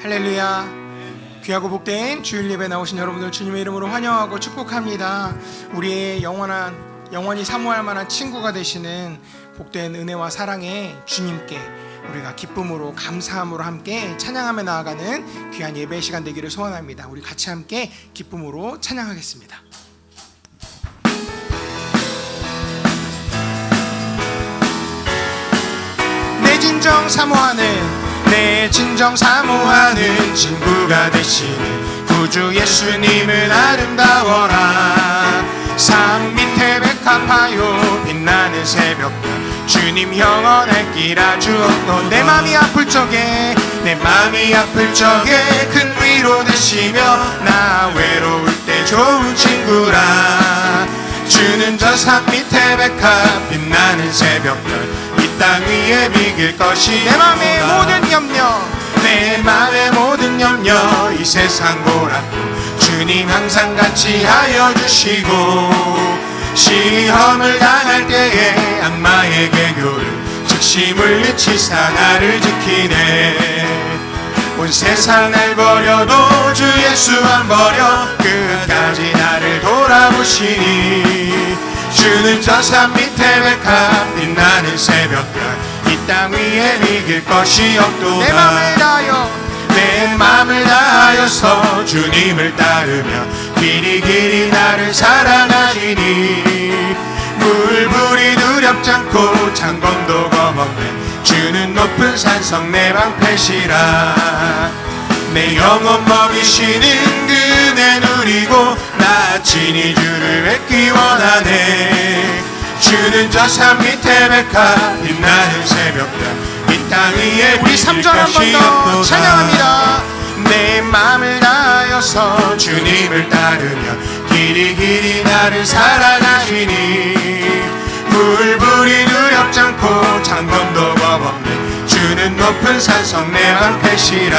할렐루야. 귀하고 복된 주일 예배 나오신 여러분들 주님의 이름으로 환영하고 축복합니다. 우리의 영원히 사모할 만한 친구가 되시는 복된 은혜와 사랑의 주님께 우리가 기쁨으로 감사함으로 함께 찬양하며 나아가는 귀한 예배 시간 되기를 소원합니다. 우리 같이 함께 기쁨으로 찬양하겠습니다. 내 진정 사모하는 친구가 되시는 구주 예수님은 아름다워라. 산 밑에 백합화요 빛나는 새벽별 주님 영원할 길 아주 없고 내 맘이 아플 적에 큰 위로 되시며 나 외로울 때 좋은 친구라. 주는 저 산 밑에 백합 빛나는 새벽별 이 땅 위에 비길 것이 내 맘의 모든 염려 이 세상 보라도 주님 항상 같이 하여 주시고 시험을 당할 때에 악마의 개교를 즉시 물리치사 나를 지키네. 온 세상 날 버려도 주 예수 안 버려 끝까지 나를 돌아보시니 주는 저 산 밑에 백합 빛나는 새벽별 이 땅 위에 이길 것이 없도다. 내 맘을 다하여서 주님을 따르며 길이 나를 사랑하시니 물불이 두렵지 않고 창검도 겁없네 주는 높은 산성 내 방패시라. 내 영혼 먹이시는 그네 누리고 나 친히 주를 뵙기 원하네. 주는 저 산 밑에 백합 빛나는 새벽별 이 땅 위에 우리 3절 한 번 더 찬양합니다. 내 맘을 다하여서 주님을 따르며 길이 나를 사랑하시니 물불이 두렵지 않고 창검도 겁없네 주는 높은 산성 내 방패시라.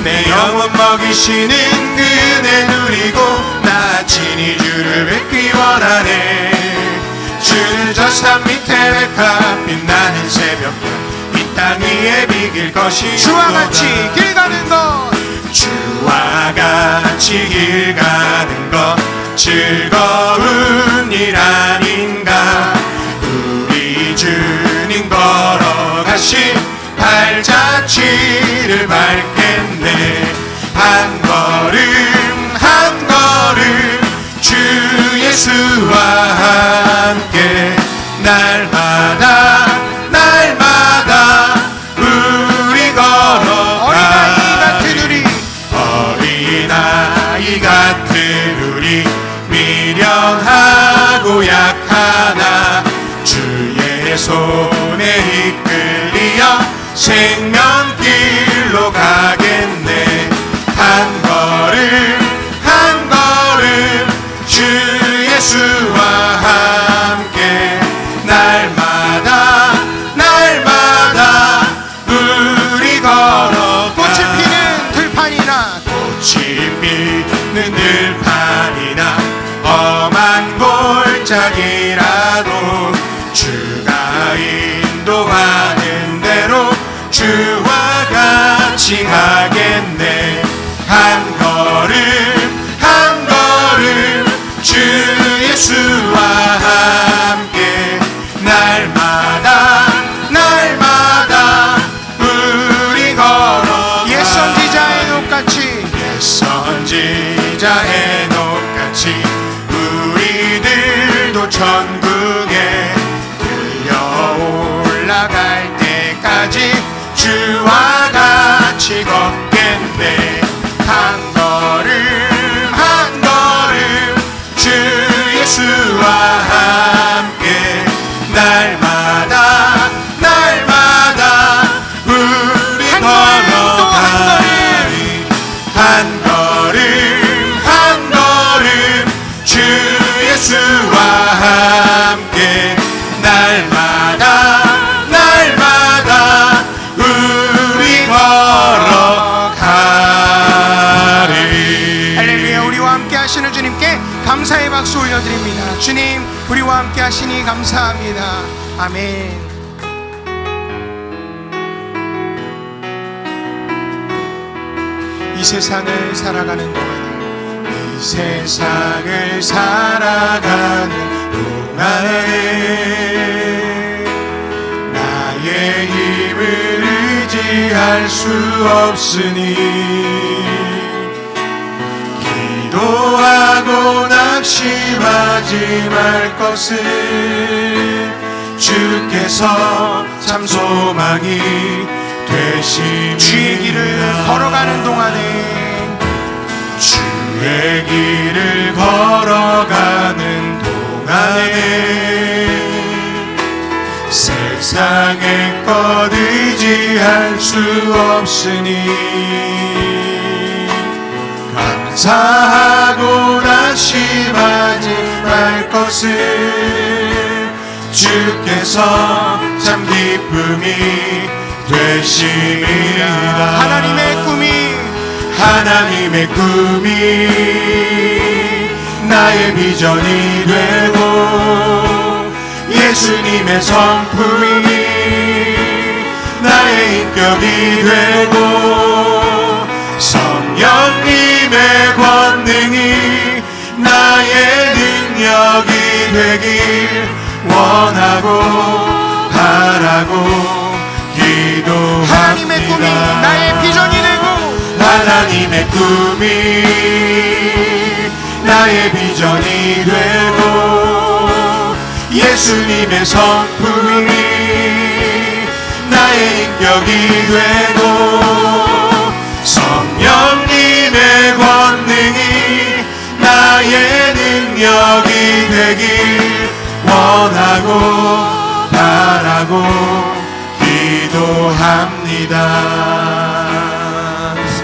내 영혼 먹이시는 그네 누리고 나 친히 주를 뵙기 원하네. 주는 저 산 밑에 백합 빛나는 새벽별 이 땅 위에 비길 것이 주와 같이 길 가는 것 즐거운 일 아닌가. 우리 주님 걸어가신 발자취를 밟겠네. 한 걸음 주 예수와 함께 날마다 우리 걸어가. 어린아이 같은 우리 미련하고 약하나 주의 손에 이끌리어 생명길로 가겠네. 한 걸음 주 예수와 함께 날마다 우리 걸어가. 꽃이 피는 들판이나 험한 골짜기라도 주가 인도하는 대로 주와 같이 가겠네. 한 걸음 주 예수와 함께 날마다 우리 걸어가. 옛 선지자의 녹같이 우리들도 천국에 들려 올라갈 때까지 주와 같이 걷겠네. 한 걸음 주 예수와 함께 날마다 우리 걸어가리. 한 걸음 주 예수와 함께 날마다 우리 걸어가리. 할렐루야. 우리와 함께 하시는 주님께 감사의 박수 올려드립니다. 주님 우리와 함께 하시니 감사합니다. 아멘. 이 세상을 살아가는 동안에 이 세상을 살아가는 동안에 나의 힘을 의지할 수 없으니 기도하고 낙심하지 말 것을 주께서 참 소망이 되심이라. 주의 길을 걸어가는 동안에 주의 길을 걸어가는 동안에 세상의 것 의지할 수 없으니 감사하고 낙심하지 말 것을 주께서 참 기쁨이 되심이라. 하나님의 꿈이 나의 비전이 되고 예수님의 성품이 나의 인격이 되고 성령님의 권능이 나의 능력이 되길 원하고 바라고 기도합니다. 하나님의 꿈이 나의 비전이 되고 하나님의 꿈이 나의 비전이 되고 예수님의 성품이 나의 인격이 되고 성령님의 권능이 나의 능력이 되길 원하고 바라고 기도합니다.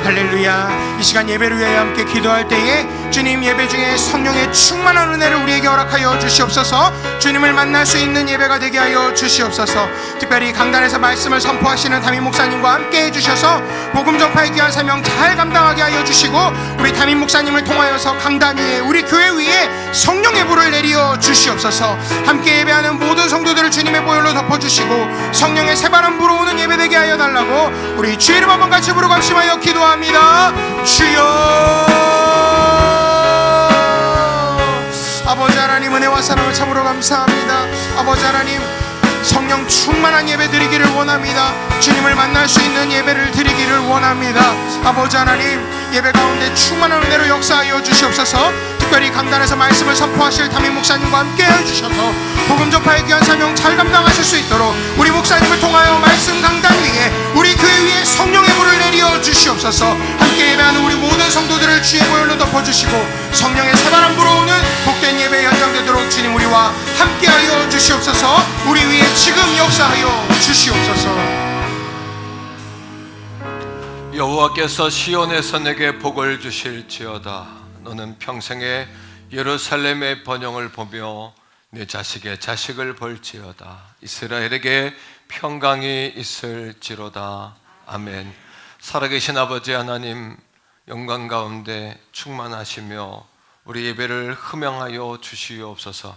할렐루야. 이 시간 예배를 위하여 함께 기도할 때에 주님 예배 중에 성령의 충만한 은혜를 우리에게 허락하여 주시옵소서. 주님을 만날 수 있는 예배가 되게 하여 주시옵소서. 특별히 강단에서 말씀을 선포하시는 담임 목사님과 함께 해주셔서 복음 전파의 귀한 사명 잘 감당하게 하여 주시고 우리 담임 목사님을 통하여서 강단 위에 우리 교회 위에 성령의 불을 내려 주시옵소서. 함께 예배하는 모든 성도들을 주님의 보혈로 덮어주시고 성령의 새바람 불어오는 예배 되게 하여 달라고 우리 주의 이름 한번 같이 부르고 합심하여 기도합니다. 주여. 아버지 하나님 은혜와 사랑을 참으로 감사합니다. 아버지 하나님 성령 충만한 예배 드리기를 원합니다. 주님을 만날 수 있는 예배를 드리기를 원합니다. 아버지 하나님 예배 가운데 충만한 은혜로 역사하여 주시옵소서. 특별히 강단에서 말씀을 선포하실 담임 목사님과 함께 해주셔서 복음 전파의 귀한 사명 잘 감당하실 수 있도록 우리 목사님을 통하여 말씀 강단 위에 우리 교회 위에 성령의 불을 내려 주시옵소서. 함께 예배하는 우리 모든 성도들을 주의 보혈로 덮어주시고 성령의 새바람 불어오는 복된 예배 현장 되도록 주님 우리와 함께하여 주시옵소서. 우리 위에 지금 역사하여 주시옵소서. 여호와께서 시온에서 내게 복을 주실지어다. 너는 평생에 예루살렘의 번영을 보며 내 자식의 자식을 볼지어다. 이스라엘에게 평강이 있을지로다. 아멘. 살아계신 아버지 하나님, 영광 가운데 충만하시며 우리 예배를 흠양하여 주시옵소서.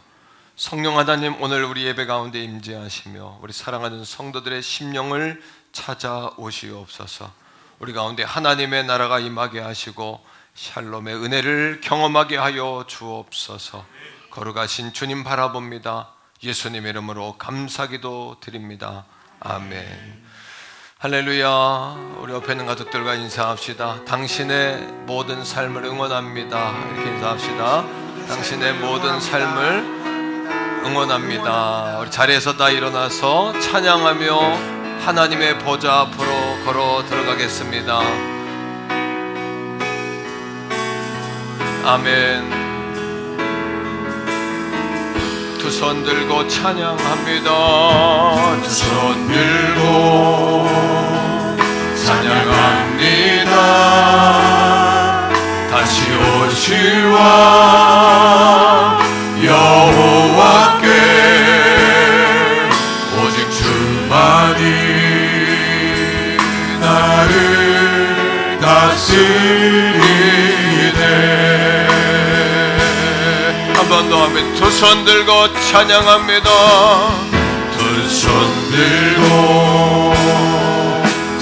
성령 하나님, 오늘 우리 예배 가운데 임재하시며 우리 사랑하는 성도들의 심령을 찾아오시옵소서. 우리 가운데 하나님의 나라가 임하게 하시고 샬롬의 은혜를 경험하게 하여 주옵소서. 거룩하신 주님 바라봅니다. 예수님의 이름으로 감사기도 드립니다. 아멘. 할렐루야. 우리 옆에 있는 가족들과 인사합시다. 당신의 모든 삶을 응원합니다. 이렇게 인사합시다. 당신의 모든 삶을 응원합니다. 우리 자리에서 다 일어나서 찬양하며 하나님의 보좌 앞으로 걸어 들어가겠습니다. 아멘. 두 손 들고 찬양합니다. 두 손 들고 찬양합니다. 다시 오시와 여호와께 오직 주만이 나를 다스리네. 한 번 더 하면 두 손 들고 찬양합니다. 두 손 들고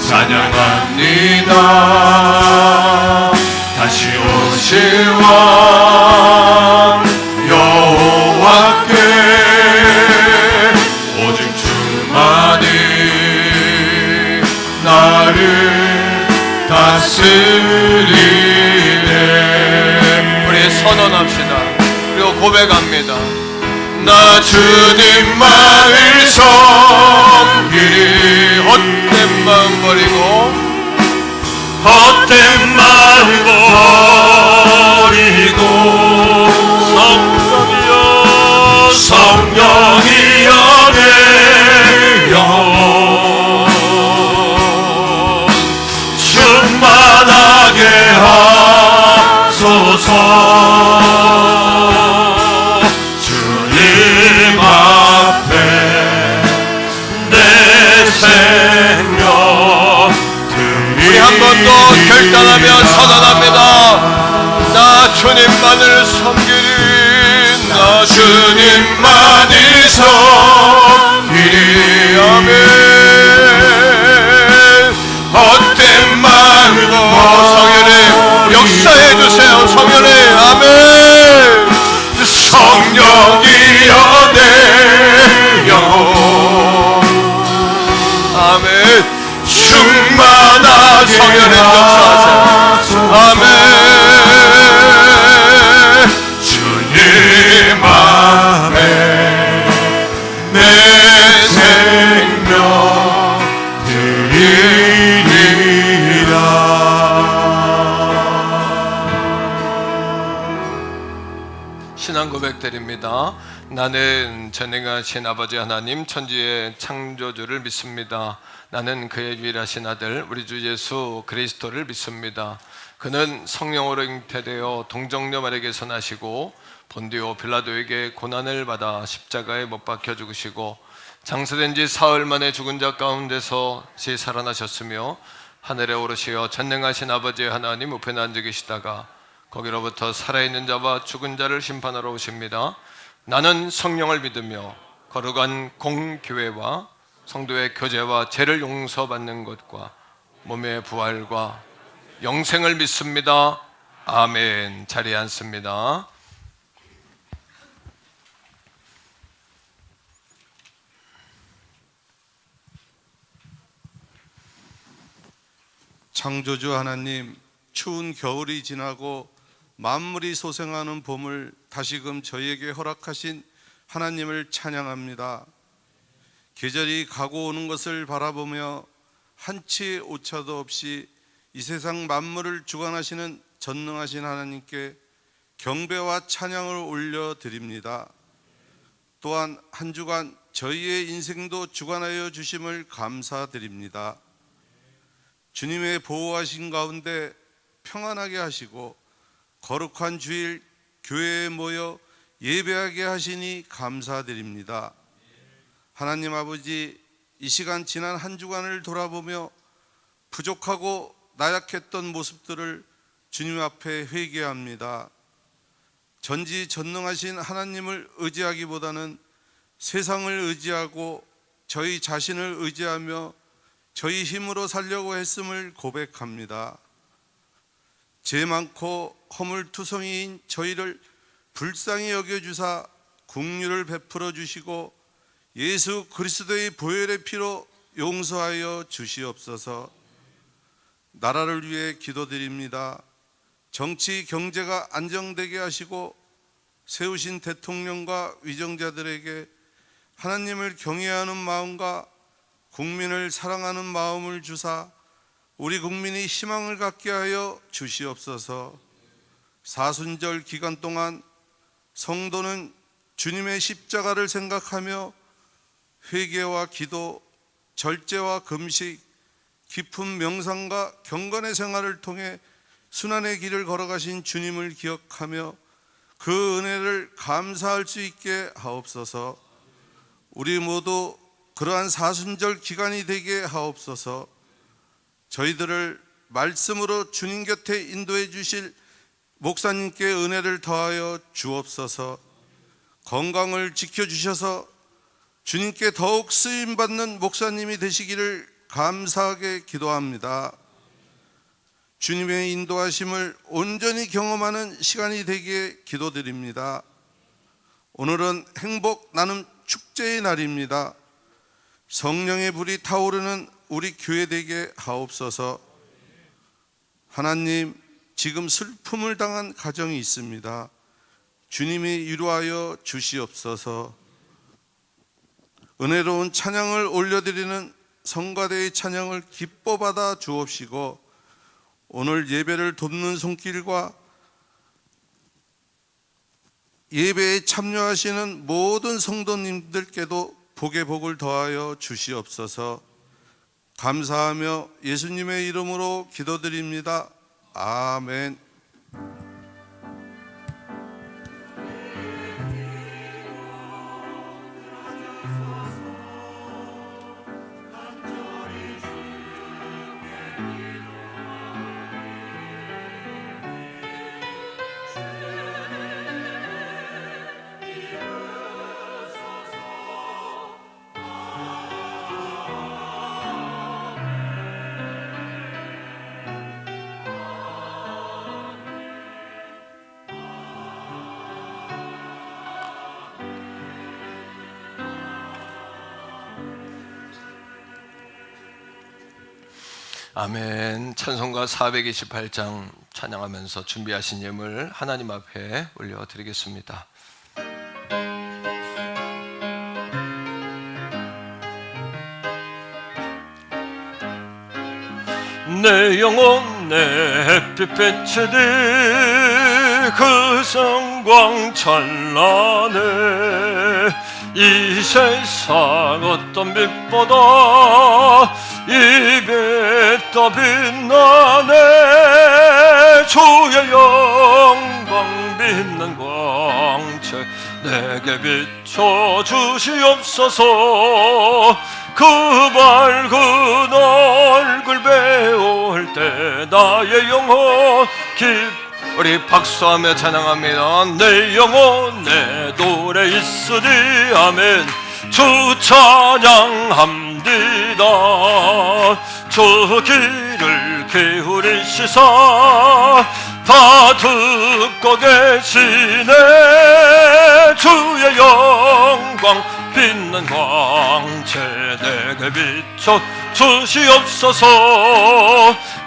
찬양합니다. 다시 오실 왕 여호와께 오직 주만이 나를 다스리네. 우리 선언합시다. 그리고 고백합니다. 나 주님만을 섬기리. 헛된 마음 버리고 헛된 마음 버리고 성령이여 내 영혼 충만하게 하소서. 주님 앞에 내 생명 우리 한 번 더 결단하며 선언합니다. 나 주님만을 섬기리. 나 주님만을 섬기리. 아멘. 헛된 마음으로 성령님 역사해 주세요. 성령님 아멘. 성령이여 내 영혼 아멘. 충만하게 성령님 역사하세요. 아멘. 주님 앞에 내 생명 드리리라. 신앙 고백드립니다. 나는 전능하신 아버지 하나님 천지의 창조주를 믿습니다. 나는 그의 유일하신 아들 우리 주 예수 그리스도를 믿습니다. 그는 성령으로 잉태되어 동정녀 마리아에게서 나시고 본디오 빌라도에게 고난을 받아 십자가에 못 박혀 죽으시고 장사된 지 사흘 만에 죽은 자 가운데서 다시 살아나셨으며 하늘에 오르시어 전능하신 아버지 하나님 우편에 앉아 계시다가 거기로부터 살아있는 자와 죽은 자를 심판하러 오십니다. 나는 성령을 믿으며 거룩한 공교회와 성도의 교제와 죄를 용서받는 것과 몸의 부활과 영생을 믿습니다. 아멘. 자리에 앉습니다. 창조주 하나님, 추운 겨울이 지나고 만물이 소생하는 봄을 다시금 저희에게 허락하신 하나님을 찬양합니다. 계절이 가고 오는 것을 바라보며 한치의 오차도 없이 이 세상 만물을 주관하시는 전능하신 하나님께 경배와 찬양을 올려드립니다. 또한 한 주간 저희의 인생도 주관하여 주심을 감사드립니다. 주님의 보호하신 가운데 평안하게 하시고 거룩한 주일 교회에 모여 예배하게 하시니 감사드립니다. 하나님 아버지, 이 시간 지난 한 주간을 돌아보며 부족하고 나약했던 모습들을 주님 앞에 회개합니다. 전지전능하신 하나님을 의지하기보다는 세상을 의지하고 저희 자신을 의지하며 저희 힘으로 살려고 했음을 고백합니다. 죄 많고 허물투성이인 저희를 불쌍히 여겨주사 긍휼을 베풀어 주시고 예수 그리스도의 보혈의 피로 용서하여 주시옵소서. 나라를 위해 기도드립니다. 정치 경제가 안정되게 하시고 세우신 대통령과 위정자들에게 하나님을 경외하는 마음과 국민을 사랑하는 마음을 주사 우리 국민이 희망을 갖게 하여 주시옵소서. 사순절 기간 동안 성도는 주님의 십자가를 생각하며 회개와 기도, 절제와 금식, 깊은 명상과 경건의 생활을 통해 순환의 길을 걸어가신 주님을 기억하며 그 은혜를 감사할 수 있게 하옵소서. 우리 모두 그러한 사순절 기간이 되게 하옵소서. 저희들을 말씀으로 주님 곁에 인도해 주실 목사님께 은혜를 더하여 주옵소서. 건강을 지켜주셔서 주님께 더욱 쓰임받는 목사님이 되시기를 감사하게 기도합니다. 주님의 인도하심을 온전히 경험하는 시간이 되기에 기도드립니다. 오늘은 행복 나눔 축제의 날입니다. 성령의 불이 타오르는 우리 교회 되게 하옵소서. 하나님, 지금 슬픔을 당한 가정이 있습니다. 주님이 위로하여 주시옵소서. 은혜로운 찬양을 올려드리는 성가대의 찬양을 기뻐 받아 주옵시고, 오늘 예배를 돕는 손길과 예배에 참여하시는 모든 성도님들께도 복의 복을 더하여 주시옵소서. 감사하며 예수님의 이름으로 기도드립니다. 아멘. 아멘. 찬송가 428장 찬양하면서 준비하신 예물 하나님 앞에 올려드리겠습니다. 내 영혼 내 햇빛 비치듯 그 성광 찬란해. 이 세상 어떤 빛보다 입에 떠 빛나네. 주의 영광 빛난 광채 내게 비춰 주시옵소서. 그 밝은 얼굴 배울 때 나의 영혼 우리 박수하며 찬양합니다. 내 영혼 내 노래 있으니 아멘. 주 찬양합니다. 저 길을 기울이시사 다 듣고 계시네. 주의 영광 빛난 광채 내게 비춰 주시옵소서.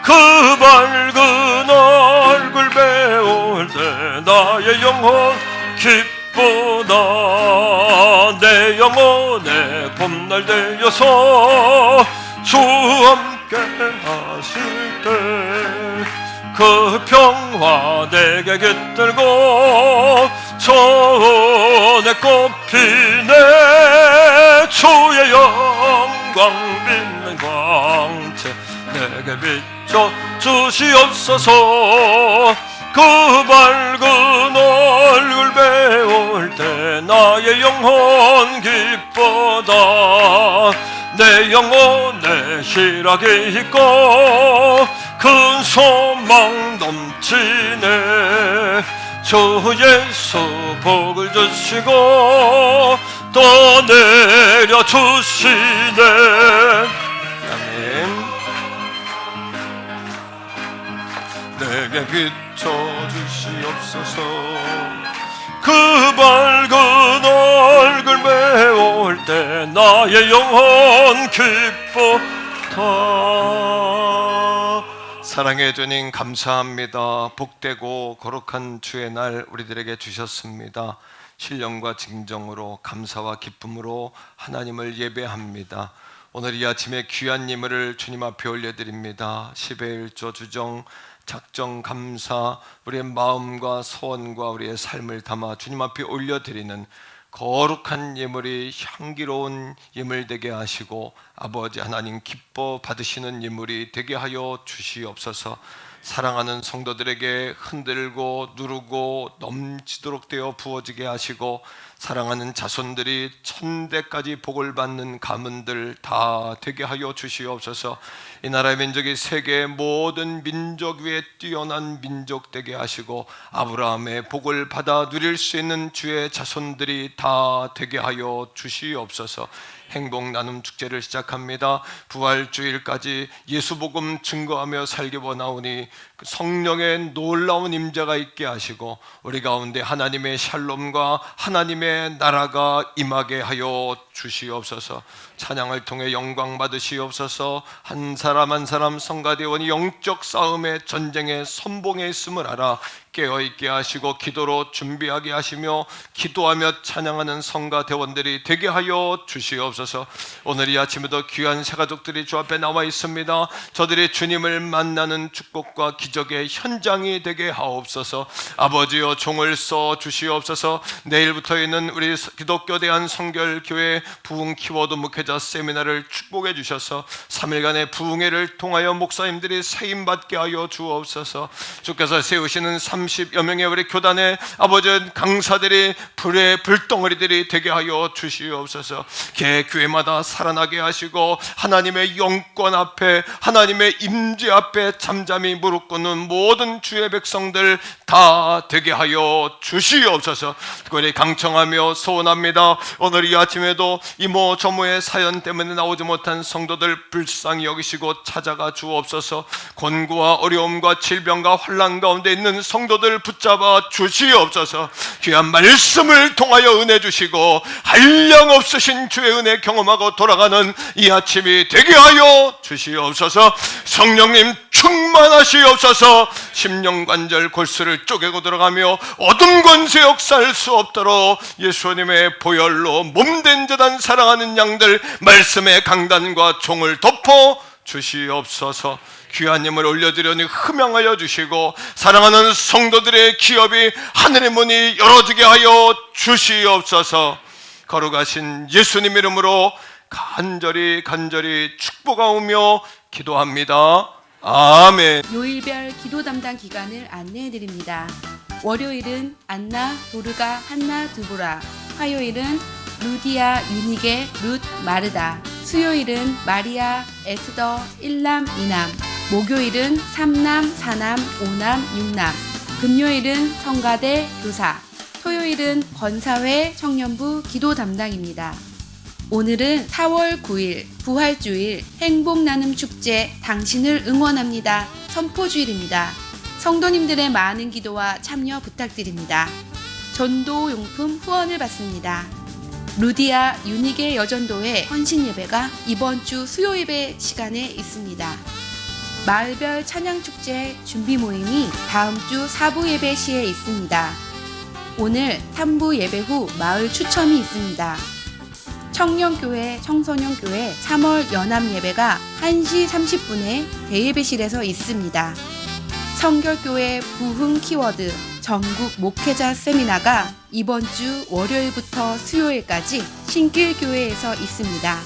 그 밝은 얼굴 배울 때 나의 영혼 기쁘다. 내 영혼의 봄날 되어서 주 함께 하실 때 그 평화 내게 깃들고 손에 꼽히네. 주의 영광 빛난 광채 내게 비춰 주시옵소서. 그 밝은 얼굴 배울 때 나의 영혼 기쁘다. 내 영혼에 희락이 있고 큰 소망 넘치네. 주 예수 복을 주시고 또 내려주시네. 아멘. 내게 비춰주시옵소서. 그 밝은 얼굴 배울 때 나의 영혼 기쁘다. 사랑의 주님 감사합니다. 복되고 거룩한 주의 날 우리들에게 주셨습니다. 신령과 진정으로 감사와 기쁨으로 하나님을 예배합니다. 오늘 이 아침에 귀한 예물을 주님 앞에 올려드립니다. 10의 1조 주정 작정 감사 우리의 마음과 소원과 우리의 삶을 담아 주님 앞에 올려드리는 거룩한 예물이 향기로운 예물 되게 하시고 아버지 하나님 기뻐 받으시는 예물이 되게 하여 주시옵소서. 사랑하는 성도들에게 흔들고 누르고 넘치도록 되어 부어지게 하시고 사랑하는 자손들이 천대까지 복을 받는 가문들 다 되게 하여 주시옵소서. 이 나라의 민족이 세계의 모든 민족 위에 뛰어난 민족 되게 하시고 아브라함의 복을 받아 누릴 수 있는 주의 자손들이 다 되게 하여 주시옵소서. 행복 나눔 축제를 시작합니다. 부활주일까지 예수복음 증거하며 살기 원하오니 성령의 놀라운 임재가 있게 하시고 우리 가운데 하나님의 샬롬과 하나님의 나라가 임하게 하여 주시옵소서. 찬양을 통해 영광 받으시옵소서. 한 사람 한 사람 성가대원이 영적 싸움의 전쟁의 선봉에 있음을 알아 깨어있게 하시고 기도로 준비하게 하시며 기도하며 찬양하는 성가대원들이 되게 하여 주시옵소서. 오늘 이 아침에도 귀한 새가족들이 주 앞에 나와 있습니다. 저들이 주님을 만나는 축복과 기적의 현장이 되게 하옵소서. 아버지여 종을 써 주시옵소서. 내일부터 있는 우리 기독교 대한성결교회 부흥 키워드 목회자 세미나를 축복해 주셔서 3일간의 부흥회를 통하여 목사님들이 세임받게 하여 주옵소서. 주께서 세우시는 30여 명의 우리 교단의 아버지 강사들이 불의 불덩어리들이 되게 하여 주시옵소서. 개 교회마다 살아나게 하시고 하나님의 영권 앞에 하나님의 임재 앞에 잠잠히 무릎 꿇는 모든 주의 백성들 다 되게 하여 주시옵소서. 특별히 강청하며 소원합니다. 오늘 이 아침에도 이모 저모의 사연 때문에 나오지 못한 성도들 불쌍히 여기시고 찾아가 주옵소서. 곤고와 어려움과 질병과 환난 가운데 있는 성도들 붙잡아 주시옵소서. 귀한 말씀을 통하여 은혜 주시고 한량 없으신 주의 은혜 경험하고 돌아가는 이 아침이 되게 하여 주시옵소서. 성령님 충만하시옵소서. 심령관절 골수를 쪼개고 들어가며 어둠 권세 역사할 수 없도록 예수님의 보혈로 몸된 재단 사랑하는 양들 말씀의 강단과 종을 덮어 주시옵소서. 귀한 힘을 올려드려니 흠양하여 주시고 사랑하는 성도들의 기업이 하늘의 문이 열어지게 하여 주시옵소서. 걸어가신 예수님 이름으로 간절히 축복하오며 기도합니다. 아멘. 요일별 기도 담당 기간을 안내해 드립니다. 월요일은 안나, 도르가, 한나, 드보라. 화요일은 루디아, 유니게, 룻, 마르다. 수요일은 마리아, 에스더, 1남, 2남. 목요일은 3남, 4남, 5남, 6남. 금요일은 성가대, 교사. 토요일은 권사회, 청년부 기도 담당입니다. 오늘은 4월 9일 부활주일 행복나눔축제 당신을 응원합니다. 선포주일입니다. 성도님들의 많은 기도와 참여 부탁드립니다. 전도용품 후원을 받습니다. 루디아 유니게 여전도회 헌신예배가 이번 주 수요예배 시간에 있습니다. 마을별 찬양축제 준비 모임이 다음 주 4부 예배 시에 있습니다. 오늘 3부 예배 후 마을 추첨이 있습니다. 청년교회, 청소년교회 3월 연합예배가 1시 30분에 대예배실에서 있습니다. 성결교회 부흥 키워드 전국 목회자 세미나가 이번 주 월요일부터 수요일까지 신길교회에서 있습니다.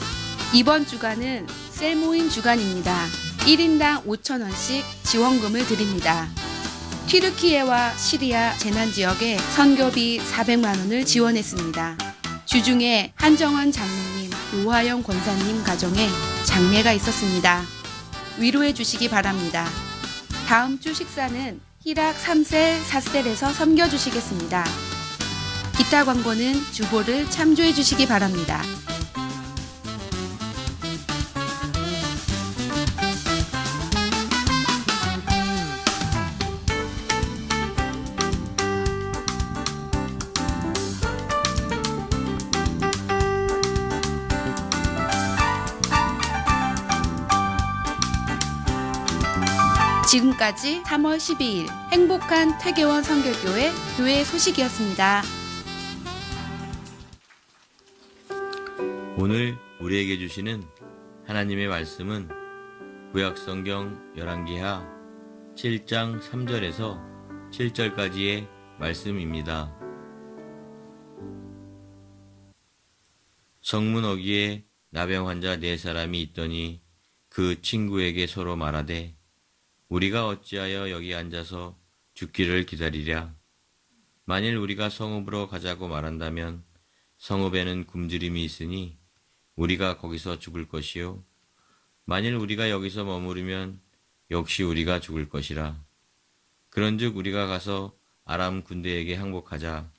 이번 주간은 셀모임 주간입니다. 1인당 5,000원씩 지원금을 드립니다. 튀르키예와 시리아 재난지역에 선교비 400만원을 지원했습니다. 주중에 한정원 장로님, 노화영 권사님 가정에 장례가 있었습니다. 위로해 주시기 바랍니다. 다음 주 식사는 히락 3셀 4셀에서 섬겨주시겠습니다. 기타 광고는 주보를 참조해 주시기 바랍니다. 지금까지 3월 12일 행복한 퇴계원 성결교회 교회 소식이었습니다. 오늘 우리에게 주시는 하나님의 말씀은 구약성경 열왕기하 7장 3절에서 7절까지의 말씀입니다. 성문 어귀에 나병 환자 4사람이 있더니 그 친구에게 서로 말하되 우리가 어찌하여 여기 앉아서 죽기를 기다리랴. 만일 우리가 성읍으로 가자고 말한다면 성읍에는 굶주림이 있으니 우리가 거기서 죽을 것이요. 만일 우리가 여기서 머무르면 역시 우리가 죽을 것이라. 그런즉 우리가 가서 아람 군대에게 항복하자.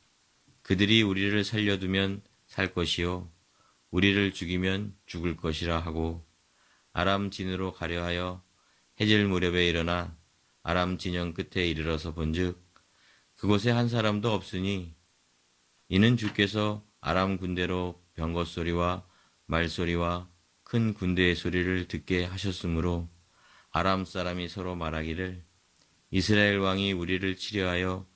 그들이 우리를 살려두면 살 것이요. 우리를 죽이면 죽을 것이라 하고 아람 진으로 가려 하여 해질 무렵에 일어나 아람 진영 끝에 이르러서 본즉 그곳에 한 사람도 없으니 이는 주께서 아람 군대로 병거 소리와 말소리와 큰 군대의 소리를 듣게 하셨으므로 아람 사람이 서로 말하기를 이스라엘 왕이 우리를 치려하여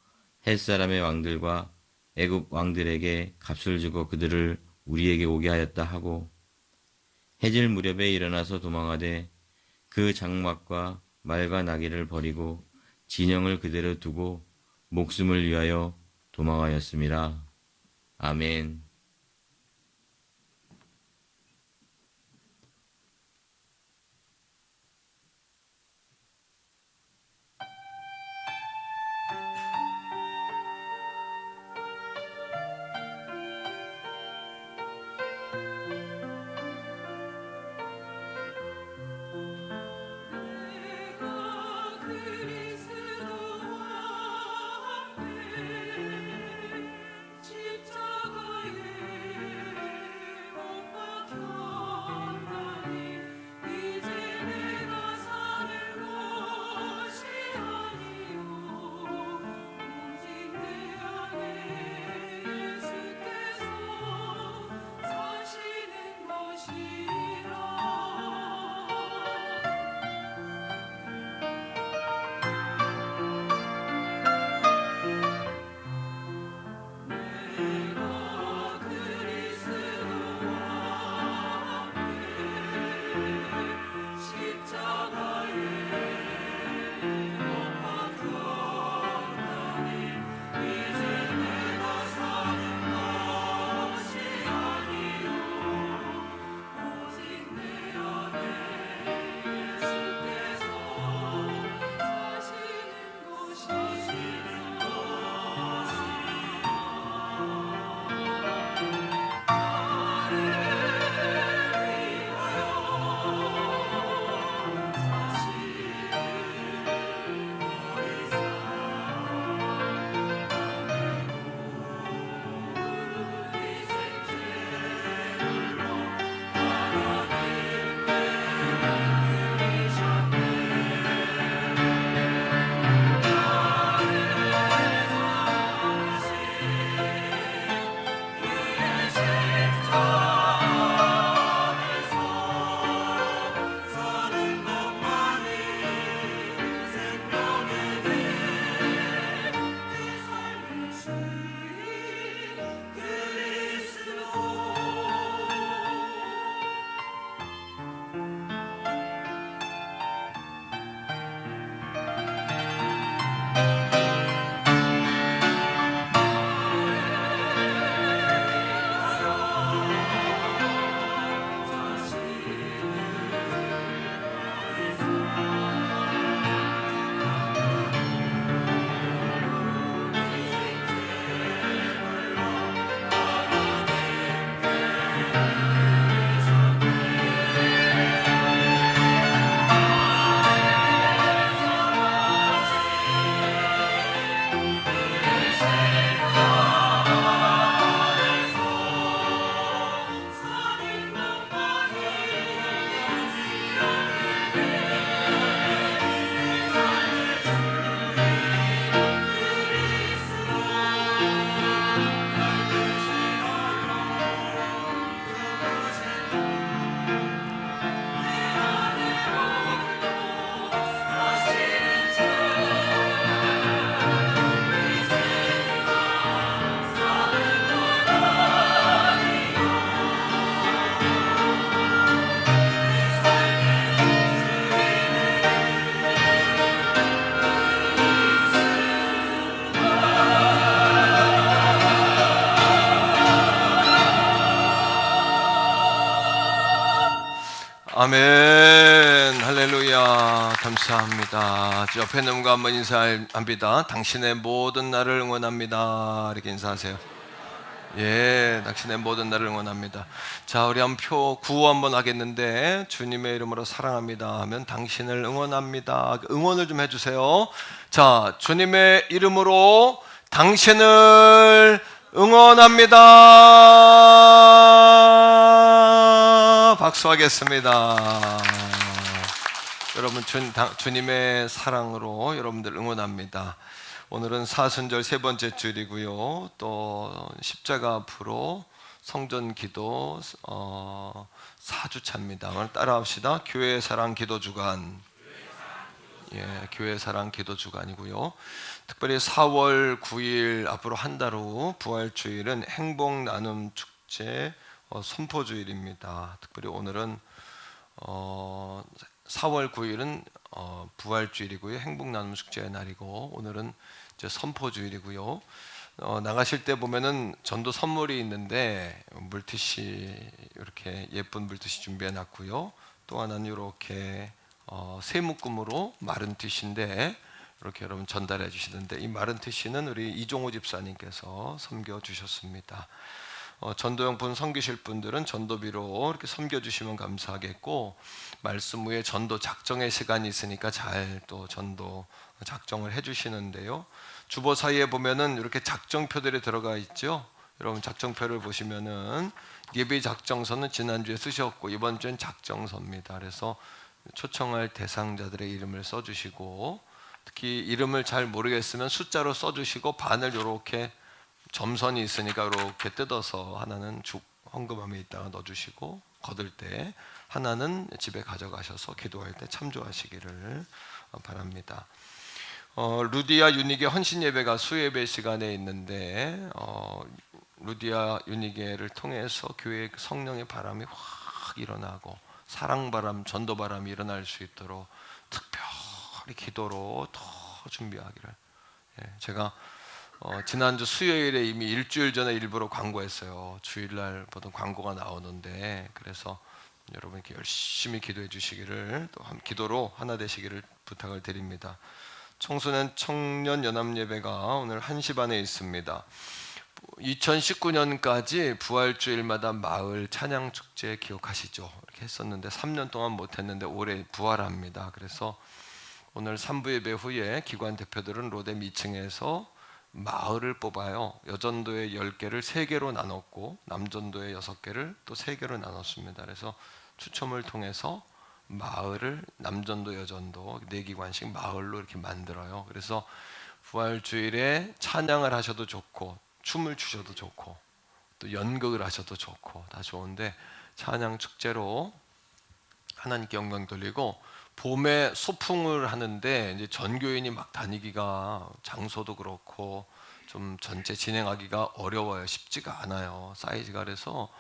헷 사람의 왕들과 애굽 왕들에게 값을 주고 그들을 우리에게 오게 하였다 하고 해질 무렵에 일어나서 도망하되 그 장막과 말과 나귀를 버리고 진영을 그대로 두고 목숨을 위하여 도망하였습니다. 아멘. 아멘. 할렐루야. 감사합니다. 옆에 놈과 한번 인사합니다. 당신의 모든 날을 응원합니다. 이렇게 인사하세요. 예, 당신의 모든 날을 응원합니다. 자, 우리 한 표 구호 한번 하겠는데, 주님의 이름으로 사랑합니다 하면 당신을 응원합니다. 응원을 좀 해주세요. 자, 주님의 이름으로 당신을 응원합니다. 박수하겠습니다. 여러분 주님의 사랑으로 여러분들 응원합니다. 오늘은 사순절 세 번째 주일이고요. 또 십자가 앞으로 성전 기도 4주차입니다. 오늘 따라합시다. 교회 사랑 기도 주간. 예, 교회 사랑 기도 주간이고요. 특별히 4월 9일 앞으로 한 달 후 부활주일은 행복 나눔 축제 선포주일입니다. 특별히 오늘은 4월 9일은 부활주일이고요. 행복 나눔 축제의 날이고 오늘은 이제 선포주일이고요. 나가실 때 보면은 전도 선물이 있는데 물티슈 이렇게 예쁜 물티슈 준비해 놨고요. 또 하나는 이렇게 세묶음으로 마른 티슈인데 이렇게 여러분 전달해 주시는데 이 마른 티슈는 우리 이종호 집사님께서 섬겨 주셨습니다. 전도용 섬기실 분들은 전도비로 이렇게 섬겨주시면 감사하겠고, 말씀 후에 전도 작정의 시간이 있으니까 잘 또 전도 작정을 해주시는데요. 주보 사이에 보면은 이렇게 작정표들이 들어가 있죠. 여러분 작정표를 보시면은 예배 작정서는 지난주에 쓰셨고 이번 주엔 작정서입니다. 그래서 초청할 대상자들의 이름을 써주시고, 특히 이름을 잘 모르겠으면 숫자로 써주시고 반을 이렇게 점선이 있으니까 이렇게 뜯어서 하나는 헌금함에 있다가 넣어주시고, 거둘 때 하나는 집에 가져가셔서 기도할 때 참조하시기를 바랍니다. 루디아 유니게 헌신 예배가 수예배 시간에 있는데 루디아 유니게를 통해서 교회에 성령의 바람이 확 일어나고 사랑바람, 전도바람이 일어날 수 있도록 특별히 기도로 더 준비하기를. 제가 지난주 수요일에 이미 일주일 전에 일부러 광고했어요. 주일날 보통 광고가 나오는데, 그래서 여러분 이렇게 열심히 기도해 주시기를, 또 기도로 하나 되시기를 부탁을 드립니다. 청소년 청년 연합 예배가 오늘 1시 반에 있습니다. 2019년까지 부활주일마다 마을 찬양 축제 기억하시죠? 이렇게 했었는데 3년 동안 못했는데 올해 부활합니다. 그래서 오늘 3부 예배 후에 기관 대표들은 로뎀 2층에서 마을을 뽑아요. 여전도에 10개를 3개로 나눴고 남전도에 6개를 또 3개로 나눴습니다. 그래서 추첨을 통해서 마을을 남전도 여전도 4기관씩 마을로 이렇게 만들어요. 그래서 부활주일에 찬양을 하셔도 좋고 춤을 추셔도 좋고 또 연극을 하셔도 좋고 다 좋은데, 찬양 축제로 하나님께 영광 돌리고, 봄에 소풍을 하는데 이제 전교인이 막 다니기가 장소도 그렇고 좀 전체 진행하기가 어려워요. 쉽지가 않아요. 사이즈가. 그래서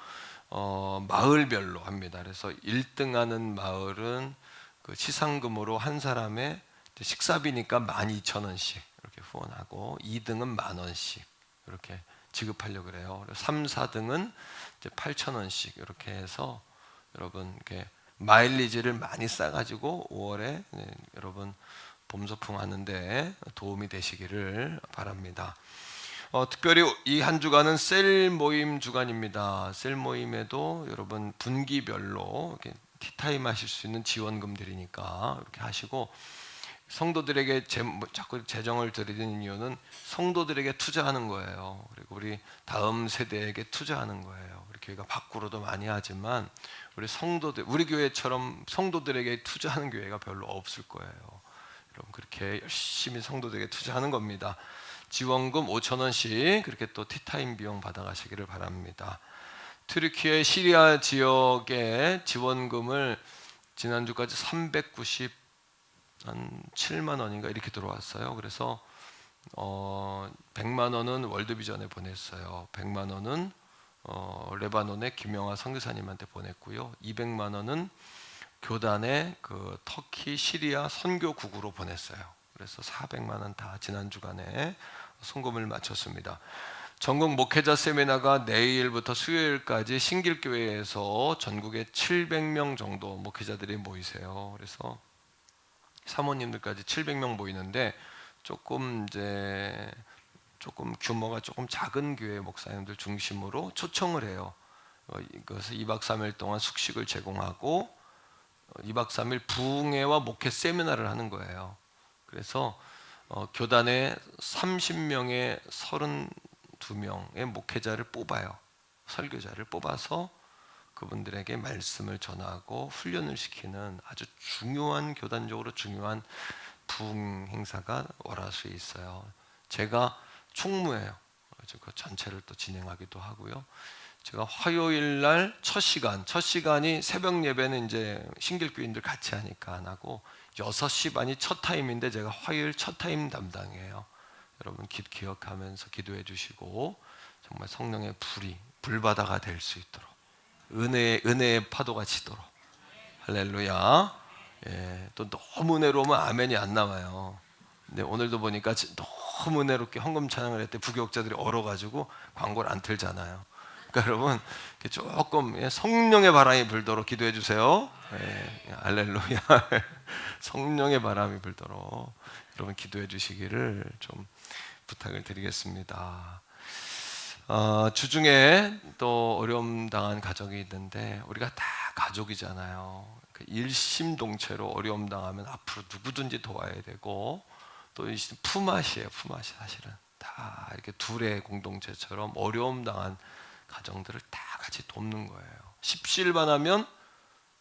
마을별로 합니다. 그래서 1등하는 마을은 그 시상금으로 한 사람의 식사비니까 12,000원씩 이렇게 후원하고, 2등은 10,000원씩 이렇게 지급하려고 그래요. 3, 4등은 이제 8,000원씩 이렇게 해서 여러분 이렇게 마일리지를 많이 싸가지고 5월에 여러분 봄소풍 하는데 도움이 되시기를 바랍니다. 특별히 이 한 주간은 셀 모임 주간입니다. 셀 모임에도 여러분 분기별로 이렇게 티타임 하실 수 있는 지원금들이니까 이렇게 하시고, 성도들에게 자꾸 재정을 드리는 이유는 성도들에게 투자하는 거예요. 그리고 우리 다음 세대에게 투자하는 거예요. 우리 교회가 밖으로도 많이 하지만 우리 성도들, 우리 교회처럼 성도들에게 투자하는 교회가 별로 없을 거예요. 여러분 그렇게 열심히 성도들에게 투자하는 겁니다. 지원금 5,000원씩 그렇게 또 티타임 비용 받아가시기를 바랍니다. 튀르키예 시리아 지역에 지원금을 지난주까지 397만 원인가 이렇게 들어왔어요. 그래서 100만 원은 월드비전에 보냈어요. 100만 원은 레바논의 김영하 선교사님한테 보냈고요. 200만 원은 교단의 그 터키 시리아 선교국으로 보냈어요. 그래서 400만 원 다 지난 주간에 송금을 마쳤습니다. 전국 목회자 세미나가 내일부터 수요일까지 신길교회에서 전국에 700명 정도 목회자들이 모이세요. 그래서 사모님들까지 700명 모이는데 조금 규모가 조금 작은 교회 목사님들 중심으로 초청을 해요. 그래서 2박 3일 동안 숙식을 제공하고 2박 3일 부흥회와 목회 세미나를 하는 거예요. 그래서 교단에 30명에 32명의 목회자를 뽑아요. 설교자를 뽑아서 그분들에게 말씀을 전하고 훈련을 시키는 아주 중요한, 교단적으로 중요한 부흥 행사가 월화수에 있어요. 제가 총무예요. 그래서 그 전체를 또 진행하기도 하고요. 제가 화요일 날 첫 시간이 새벽 예배는 이제 신길교인들 같이 하니까 안 하고 6시 반이 첫 타임인데 제가 화요일 첫 타임 담당이에요. 여러분 기억하면서 기도해 주시고 정말 성령의 불바다가 될 수 있도록 은혜의 파도가 치도록. 할렐루야. 예, 또 너무 은혜로우면 아멘이 안 나와요. 근데 오늘도 보니까 너무 은혜롭게 헌금 찬양을 했대. 부교육자들이 얼어가지고 광고를 안 틀잖아요. 그러니까 여러분 조금 성령의 바람이 불도록 기도해 주세요. 예, 할렐루야. 성령의 바람이 불도록 여러분 기도해 주시기를 좀 부탁을 드리겠습니다. 주중에 또 어려움 당한 가정이 있는데 우리가 다 가족이잖아요. 일심동체로 어려움 당하면 앞으로 누구든지 도와야 되고 또 품앗이에요. 품앗이 사실은 다 이렇게 둘의 공동체처럼 어려움 당한 가정들을 다 같이 돕는 거예요. 십시일반하면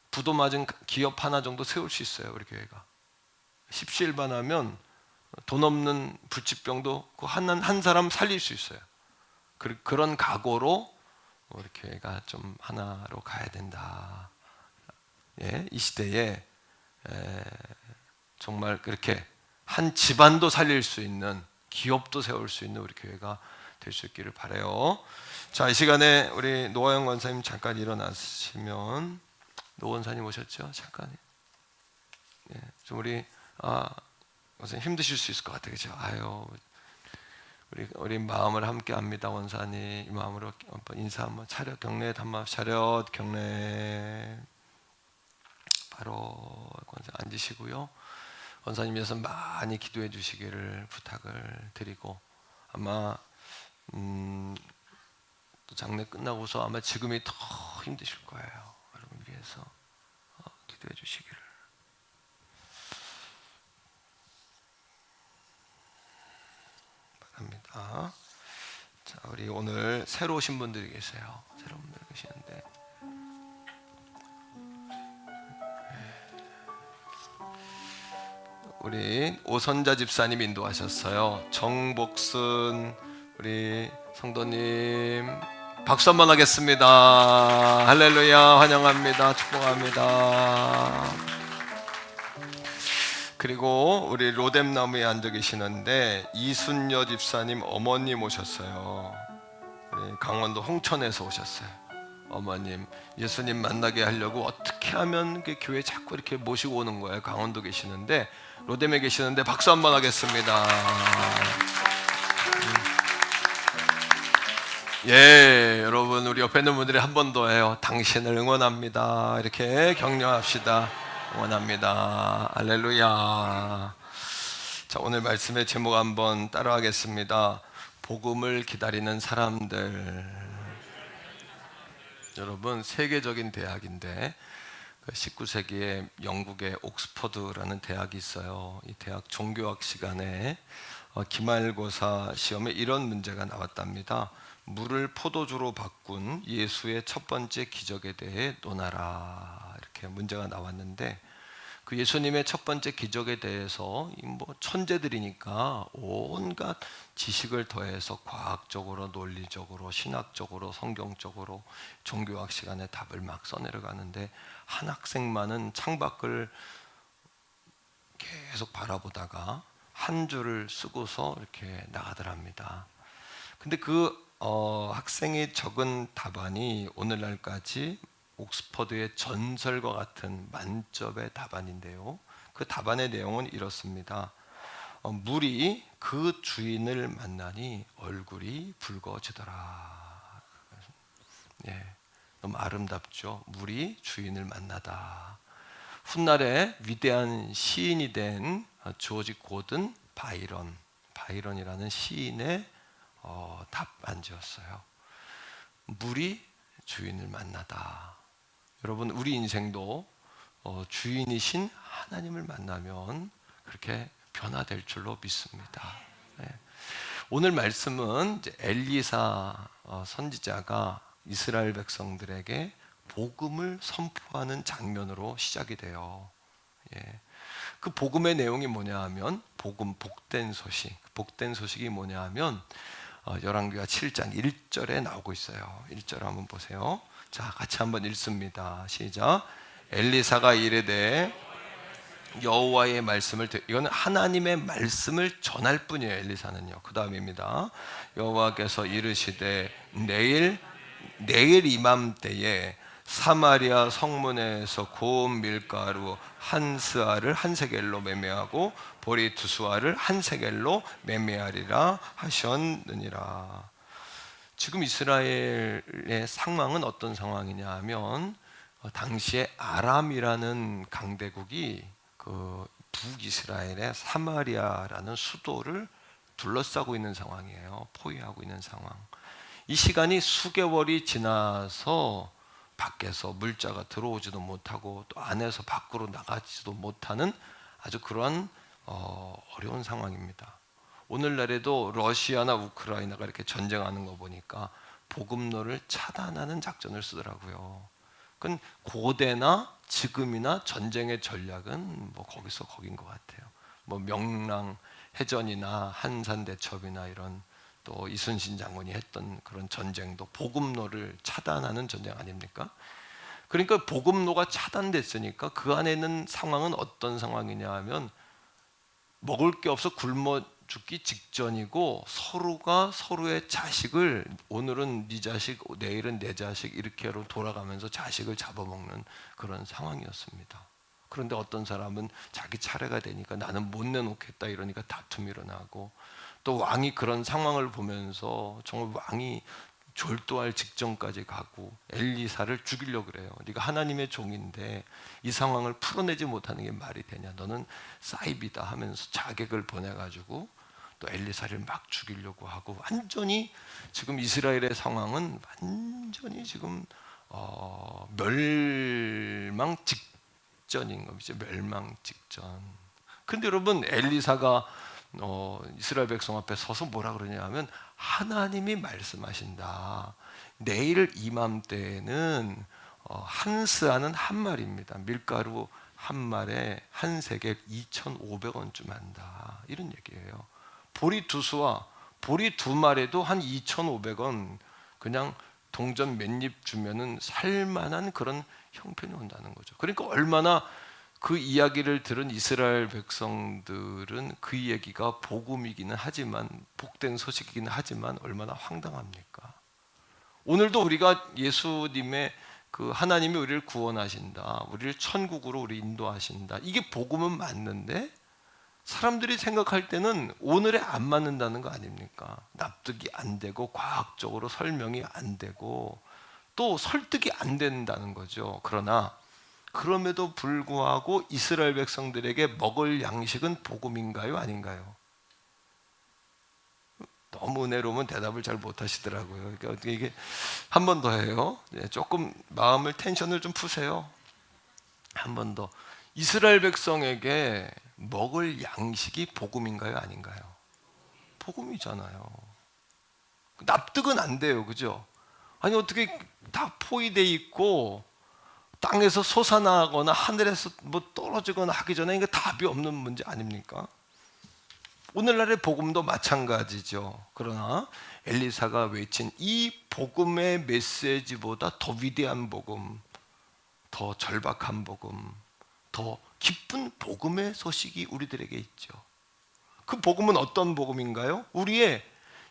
부도 맞은 기업 하나 정도 세울 수 있어요. 우리 교회가 십시일반하면 돈 없는 불치병도 그 한 사람 살릴 수 있어요. 그런 각오로 우리 교회가 좀 하나로 가야 된다. 예, 이 시대에 정말 그렇게 한 집안도 살릴 수 있는, 기업도 세울 수 있는 우리 교회가 될 수 있기를 바라요. 자, 이 시간에 우리 노아영 권사님 잠깐 일어나시면. 노 권사님 오셨죠? 잠깐. 예, 좀 우리 권사님 힘드실 수 있을 것 같아요, 그렇죠? 아유, 우리 마음을 함께합니다, 원사님. 이 마음으로 한번 인사 한번 차렷 경례 단합 차렷 경례. 바로 권사 앉으시고요. 원사님 위해서 많이 기도해 주시기를 부탁을 드리고, 아마 또 장례 끝나고서 아마 지금이 더 힘드실 거예요. 여러분 위해서 기도해 주시기를. 합니다. 자, 우리 오늘 새로 오신 분들이 계세요. 새로운 분들 계시는데 우리 오선자 집사님 인도하셨어요. 정복순 우리 성도님 박수 한번 하겠습니다. 할렐루야. 환영합니다. 축복합니다. 그리고 우리 로뎀나무에 앉아 계시는데 이순여 집사님 어머님 오셨어요. 우리 강원도 홍천에서 오셨어요. 어머님 예수님 만나게 하려고 어떻게 하면 교회 자꾸 이렇게 모시고 오는 거예요. 강원도 계시는데 로뎀에 계시는데 박수 한번 하겠습니다. 예, 여러분 우리 옆에 있는 분들이 한 번 더 해요. 당신을 응원합니다. 이렇게 격려합시다. 응원합니다. 할렐루야. 자, 오늘 말씀의 제목 한번 따라하겠습니다. 복음을 기다리는 사람들. 여러분 세계적인 대학인데 19세기에 영국의 옥스퍼드라는 대학이 있어요. 이 대학 종교학 시간에 기말고사 시험에 이런 문제가 나왔답니다. 물을 포도주로 바꾼 예수의 첫 번째 기적에 대해 논하라. 이렇게 문제가 나왔는데 그 예수님의 첫 번째 기적에 대해서 뭐 천재들이니까 온갖 지식을 더해서 과학적으로, 논리적으로, 신학적으로, 성경적으로 종교학 시간에 답을 막 써내려가는데 한 학생만은 창밖을 계속 바라보다가 한 줄을 쓰고서 이렇게 나가더랍니다. 근데 그 학생이 적은 답안이 오늘날까지 옥스퍼드의 전설과 같은 만점의 답안인데요. 그 답안의 내용은 이렇습니다. 물이 그 주인을 만나니 얼굴이 붉어지더라. 예, 너무 아름답죠. 물이 주인을 만나다. 훗날에 위대한 시인이 된 조지 고든 바이런이라는 시인의 답안지였어요. 물이 주인을 만나다. 여러분 우리 인생도 주인이신 하나님을 만나면 그렇게 변화될 줄로 믿습니다. 네. 오늘 말씀은 이제 엘리사 선지자가 이스라엘 백성들에게 복음을 선포하는 장면으로 시작이 돼요. 예. 그 복음의 내용이 뭐냐 하면 복음, 복된 소식. 복된 소식이 뭐냐 하면 열왕기하 7장 1절에 나오고 있어요. 1절 한번 보세요. 자, 같이 한번 읽습니다. 시작. 엘리사가 이르되 여호와의 말씀을 이거는 하나님의 말씀을 전할 뿐이에요. 엘리사는요. 그 다음입니다. 여호와께서 이르시되 내일 이맘때에 사마리아 성문에서 고운 밀가루 한 스아를 한 세겔로 매매하고 보리 두 수아를 한 세겔로 매매하리라 하셨느니라. 지금 이스라엘의 상황은 어떤 상황이냐 하면 당시에 아람이라는 강대국이 그 북이스라엘의 사마리아라는 수도를 둘러싸고 있는 상황이에요. 포위하고 있는 상황. 이 시간이 수개월이 지나서 밖에서 물자가 들어오지도 못하고 또 안에서 밖으로 나가지도 못하는 아주 그러한 어려운 상황입니다. 오늘날에도 러시아나 우크라이나가 이렇게 전쟁하는 거 보니까 복음로를 차단하는 작전을 쓰더라고요. 그건 고대나 지금이나 전쟁의 전략은 뭐 거기서 거긴 것 같아요. 뭐 명랑 해전이나 한산대첩이나 이런 또 이순신 장군이 했던 그런 전쟁도 복음로를 차단하는 전쟁 아닙니까? 그러니까 복음로가 차단됐으니까 그 안에 있는 상황은 어떤 상황이냐 하면 먹을 게 없어 굶어 죽기 직전이고 서로가 서로의 자식을 오늘은 네 자식 내일은 내 자식 이렇게로 돌아가면서 자식을 잡아먹는 그런 상황이었습니다. 그런데 어떤 사람은 자기 차례가 되니까 나는 못 내놓겠다 이러니까 다툼이 일어나고 또 왕이 그런 상황을 보면서 정말 왕이 졸도할 직전까지 가고 엘리사를 죽이려고 그래요. 네가 하나님의 종인데 이 상황을 풀어내지 못하는 게 말이 되냐. 너는 사이비다 하면서 자객을 보내가지고 또 엘리사를 막 죽이려고 하고 완전히 지금 이스라엘의 상황은 완전히 지금 멸망 직전인 겁니다. 멸망 직전. 근데 여러분 엘리사가 이스라엘 백성 앞에 서서 뭐라 그러냐 하면 하나님이 말씀하신다. 내일 이맘때에는 한 스아는 한 말입니다. 밀가루 한 말에 한 세겔 2,500원쯤 한다. 이런 얘기예요. 보리 두 수와 보리 두 말에도 한 2,500원 그냥 동전 몇 입 주면은 살만한 그런 형편이 온다는 거죠. 그러니까 얼마나 그 이야기를 들은 이스라엘 백성들은 그 얘기가 복음이기는 하지만 복된 소식이기는 하지만 얼마나 황당합니까? 오늘도 우리가 예수님의 그 하나님이 우리를 구원하신다, 우리를 천국으로 우리 인도하신다. 이게 복음은 맞는데 사람들이 생각할 때는 오늘에 안 맞는다는 거 아닙니까? 납득이 안 되고 과학적으로 설명이 안 되고 또 설득이 안 된다는 거죠. 그러나 그럼에도 불구하고 이스라엘 백성들에게 먹을 양식은 복음인가요? 아닌가요? 너무 은혜로우면 대답을 잘 못하시더라고요. 그러니까 어떻게 이게 한 번 더 해요. 조금 마음을 텐션을 좀 푸세요. 한 번 더. 이스라엘 백성에게 먹을 양식이 복음인가요? 아닌가요? 복음이잖아요. 납득은 안 돼요. 그죠? 아니 어떻게 다 포위돼 있고 땅에서 솟아나거나 하늘에서 뭐 떨어지거나 하기 전에 이게 답이 없는 문제 아닙니까? 오늘날의 복음도 마찬가지죠. 그러나 엘리사가 외친 이 복음의 메시지보다 더 위대한 복음, 더 절박한 복음, 더 기쁜 복음의 소식이 우리들에게 있죠. 그 복음은 어떤 복음인가요? 우리의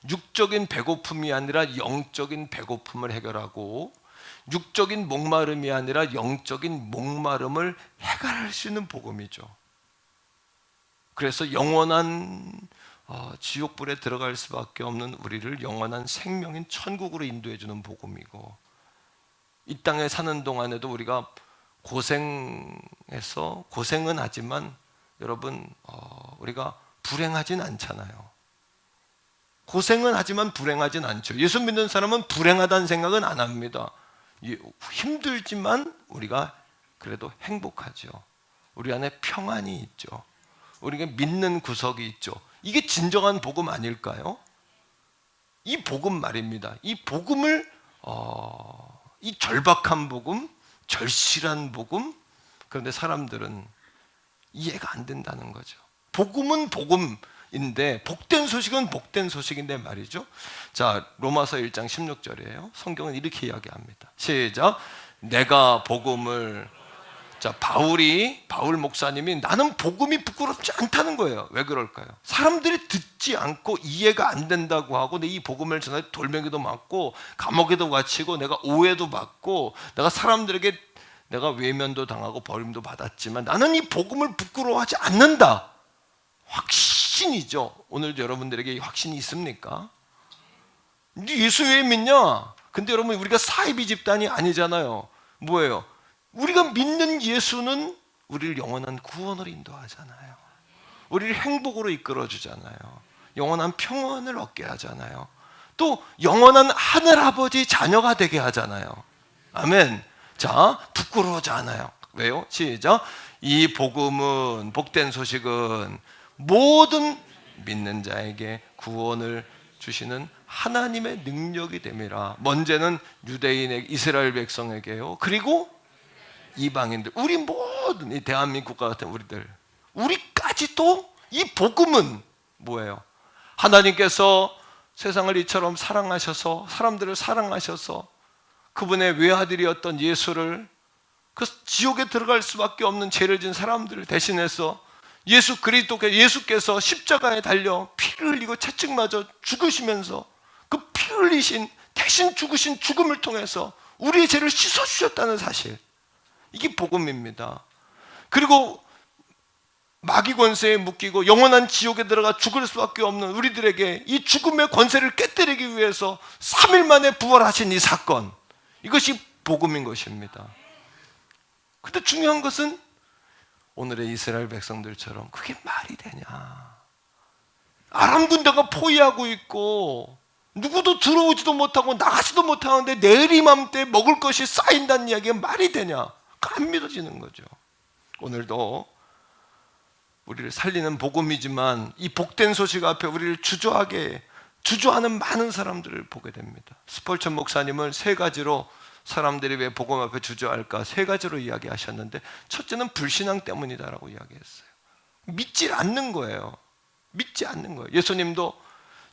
육적인 배고픔이 아니라 영적인 배고픔을 해결하고 육적인 목마름이 아니라 영적인 목마름을 해결할 수 있는 복음이죠. 그래서 영원한 지옥불에 들어갈 수밖에 없는 우리를 영원한 생명인 천국으로 인도해 주는 복음이고 이 땅에 사는 동안에도 우리가 고생해서 고생은 하지만 여러분 우리가 불행하진 않잖아요. 고생은 하지만 불행하진 않죠. 예수 믿는 사람은 불행하다는 생각은 안 합니다. 힘들지만 우리가 그래도 행복하죠. 우리 안에 평안이 있죠. 우리가 믿는 구석이 있죠. 이게 진정한 복음 아닐까요? 이 복음 말입니다. 이 복음을 이 절박한 복음, 절실한 복음. 그런데 사람들은 이해가 안 된다는 거죠. 복음은 복음인데, 복된 소식은 복된 소식인데 말이죠. 자, 로마서 1장 16절이에요. 성경은 이렇게 이야기합니다. 시작. 내가 복음을, 자, 바울 목사님이 나는 복음이 부끄럽지 않다는 거예요. 왜 그럴까요? 사람들이 듣지 않고 이해가 안 된다고 하고, 내 이 복음을 전해 돌멩이도 맞고 감옥에도 갇히고 내가 오해도 받고 내가 사람들에게 내가 외면도 당하고 버림도 받았지만 나는 이 복음을 부끄러워하지 않는다. 확신이죠. 오늘도 여러분들에게 이 확신이 있습니까? 예수 왜 믿냐? 근데 여러분, 우리가 사이비 집단이 아니잖아요. 뭐예요? 우리가 믿는 예수는 우리를 영원한 구원으로 인도하잖아요. 우리를 행복으로 이끌어주잖아요. 영원한 평안을 얻게 하잖아요. 또 영원한 하늘아버지 자녀가 되게 하잖아요. 아멘. 자, 부끄러워하지 않아요. 왜요? 시작. 이 복음은, 복된 소식은 모든 믿는 자에게 구원을 주시는 하나님의 능력이 됨이라. 먼저는 유대인에게, 이스라엘 백성에게요. 그리고 이방인들, 우리 모든 이 대한민국 같은 우리까지도 이 복음은 뭐예요? 하나님께서 세상을 이처럼 사랑하셔서, 사람들을 사랑하셔서 그분의 외아들이었던 예수를, 그 지옥에 들어갈 수밖에 없는 죄를 진 사람들을 대신해서 예수께서 십자가에 달려 피를 흘리고 채찍 맞아 죽으시면서 그 피 흘리신, 대신 죽으신 죽음을 통해서 우리의 죄를 씻어주셨다는 사실, 이게 복음입니다. 그리고 마귀 권세에 묶이고 영원한 지옥에 들어가 죽을 수밖에 없는 우리들에게 이 죽음의 권세를 깨뜨리기 위해서 3일 만에 부활하신 이 사건, 이것이 복음인 것입니다. 근데 중요한 것은 오늘의 이스라엘 백성들처럼 그게 말이 되냐? 아람 군대가 포위하고 있고 누구도 들어오지도 못하고 나가지도 못하는데 내일 이맘때 먹을 것이 쌓인다는 이야기가 말이 되냐? 안 믿어지는 거죠. 오늘도 우리를 살리는 복음이지만 이 복된 소식 앞에 우리를 주저하는 많은 사람들을 보게 됩니다. 스펄전 목사님은 세 가지로 사람들이 왜 복음 앞에 주저할까, 세 가지로 이야기하셨는데, 첫째는 불신앙 때문이다라고 이야기했어요. 믿지 않는 거예요. 믿지 않는 거예요. 예수님도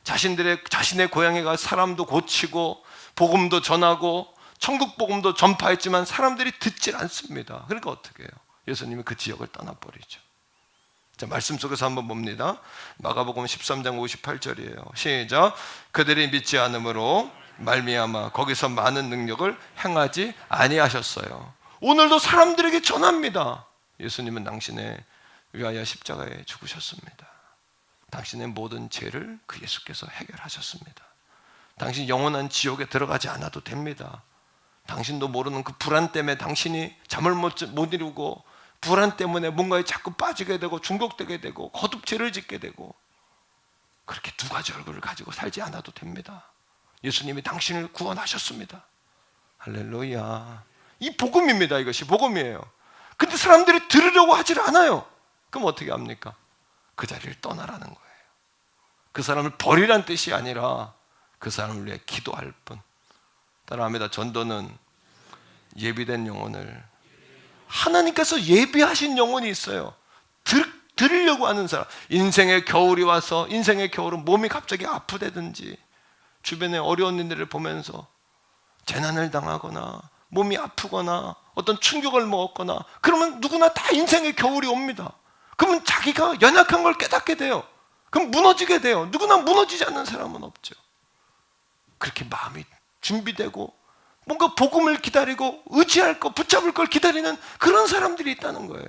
자신의 고향에 가 사람도 고치고 복음도 전하고 천국 복음도 전파했지만 사람들이 듣질 않습니다. 그러니까 어떻게 해요? 예수님이 그 지역을 떠나버리죠. 자, 말씀 속에서 한번 봅니다. 마가복음 13장 58절이에요. 시작. 그들이 믿지 않음으로 말미암아 거기서 많은 능력을 행하지 아니하셨어요. 오늘도 사람들에게 전합니다. 예수님은 당신의 위하여 십자가에 죽으셨습니다. 당신의 모든 죄를 그 예수께서 해결하셨습니다. 당신 영원한 지옥에 들어가지 않아도 됩니다. 당신도 모르는 그 불안 때문에 당신이 잠을 못 이루고, 불안 때문에 뭔가에 자꾸 빠지게 되고 중독되게 되고 거듭죄를 짓게 되고, 그렇게 두 가지 얼굴을 가지고 살지 않아도 됩니다. 예수님이 당신을 구원하셨습니다. 할렐루야. 이 복음입니다. 이것이 복음이에요. 근데 사람들이 들으려고 하질 않아요. 그럼 어떻게 합니까? 그 자리를 떠나라는 거예요. 그 사람을 버리란 뜻이 아니라 그 사람을 위해 기도할 뿐. 따라합니다. 전도는 예비된 영혼을, 하나님께서 예비하신 영혼이 있어요. 들으려고 하는 사람. 인생의 겨울이 와서, 인생의 겨울은 몸이 갑자기 아프다든지 주변에 어려운 일들을 보면서 재난을 당하거나 몸이 아프거나 어떤 충격을 먹었거나, 그러면 누구나 다 인생의 겨울이 옵니다. 그러면 자기가 연약한 걸 깨닫게 돼요. 그럼 무너지게 돼요. 누구나 무너지지 않는 사람은 없죠. 그렇게 마음이 준비되고 뭔가 복음을 기다리고 의지할 거, 붙잡을 걸 기다리는 그런 사람들이 있다는 거예요.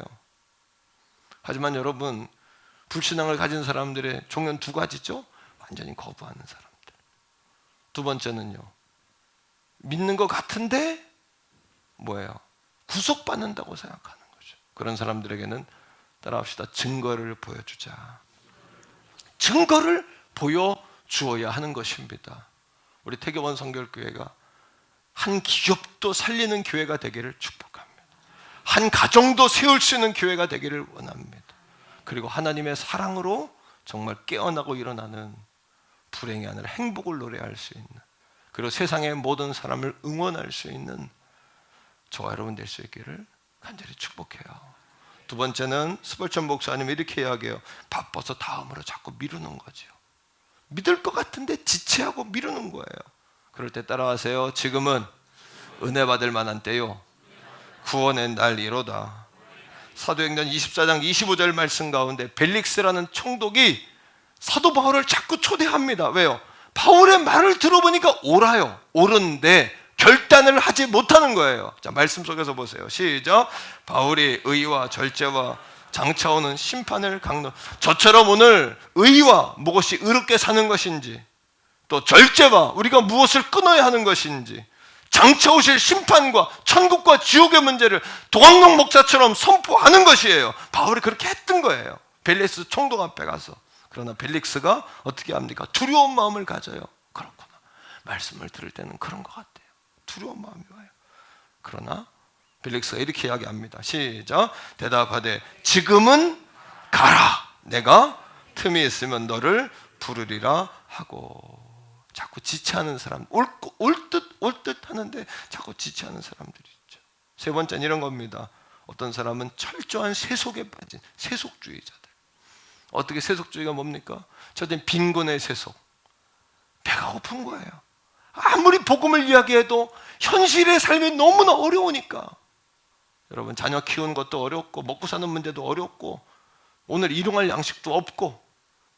하지만 여러분, 불신앙을 가진 사람들의 종류는 두 가지죠. 완전히 거부하는 사람들. 두 번째는요, 믿는 것 같은데 뭐예요? 구속받는다고 생각하는 거죠. 그런 사람들에게는 따라합시다. 증거를 보여주자. 증거를 보여주어야 하는 것입니다. 우리 태교원 성결교회가 한 기업도 살리는 교회가 되기를 축복합니다. 한 가정도 세울 수 있는 교회가 되기를 원합니다. 그리고 하나님의 사랑으로 정말 깨어나고 일어나는 불행이 아니라 행복을 노래할 수 있는 그리고 세상의 모든 사람을 응원할 수 있는 저와 여러분 될 수 있기를 간절히 축복해요. 두 번째는 스벌전 목사님이 이렇게 이야기해요. 바빠서 다음으로 자꾸 미루는 거죠. 믿을 것 같은데 지체하고 미루는 거예요. 그럴 때 따라하세요. 지금은 은혜 받을 만한 때요, 구원의 날이로다. 사도행전 24장 25절 말씀 가운데 벨릭스라는 총독이 사도 바울을 자꾸 초대합니다. 왜요? 바울의 말을 들어보니까 옳아요. 옳은데 결단을 하지 못하는 거예요. 자, 말씀 속에서 보세요. 시작. 바울이 의와 절제와 장차오는 심판을 강론. 저처럼 오늘 의와 무엇이 의롭게 사는 것인지, 또 절제와 우리가 무엇을 끊어야 하는 것인지, 장차 오실 심판과 천국과 지옥의 문제를 도광록 목사처럼 선포하는 것이에요. 바울이 그렇게 했던 거예요. 벨릭스 총독 앞에 가서. 그러나 벨릭스가 어떻게 합니까? 두려운 마음을 가져요. 그렇구나. 말씀을 들을 때는 그런 것 같아요. 두려운 마음이 와요. 그러나 벨릭스가 이렇게 이야기합니다. 시작. 대답하되 지금은 가라. 내가 틈이 있으면 너를 부르리라 하고. 자꾸 지체하는 사람, 올 듯 하는데 자꾸 지체하는 사람들이 있죠. 세 번째는 이런 겁니다. 어떤 사람은 철저한 세속에 빠진 세속주의자들. 어떻게 세속주의가 뭡니까? 저는 빈곤의 세속. 배가 고픈 거예요. 아무리 복음을 이야기해도 현실의 삶이 너무나 어려우니까. 여러분, 자녀 키우는 것도 어렵고 먹고 사는 문제도 어렵고 오늘 일용할 양식도 없고,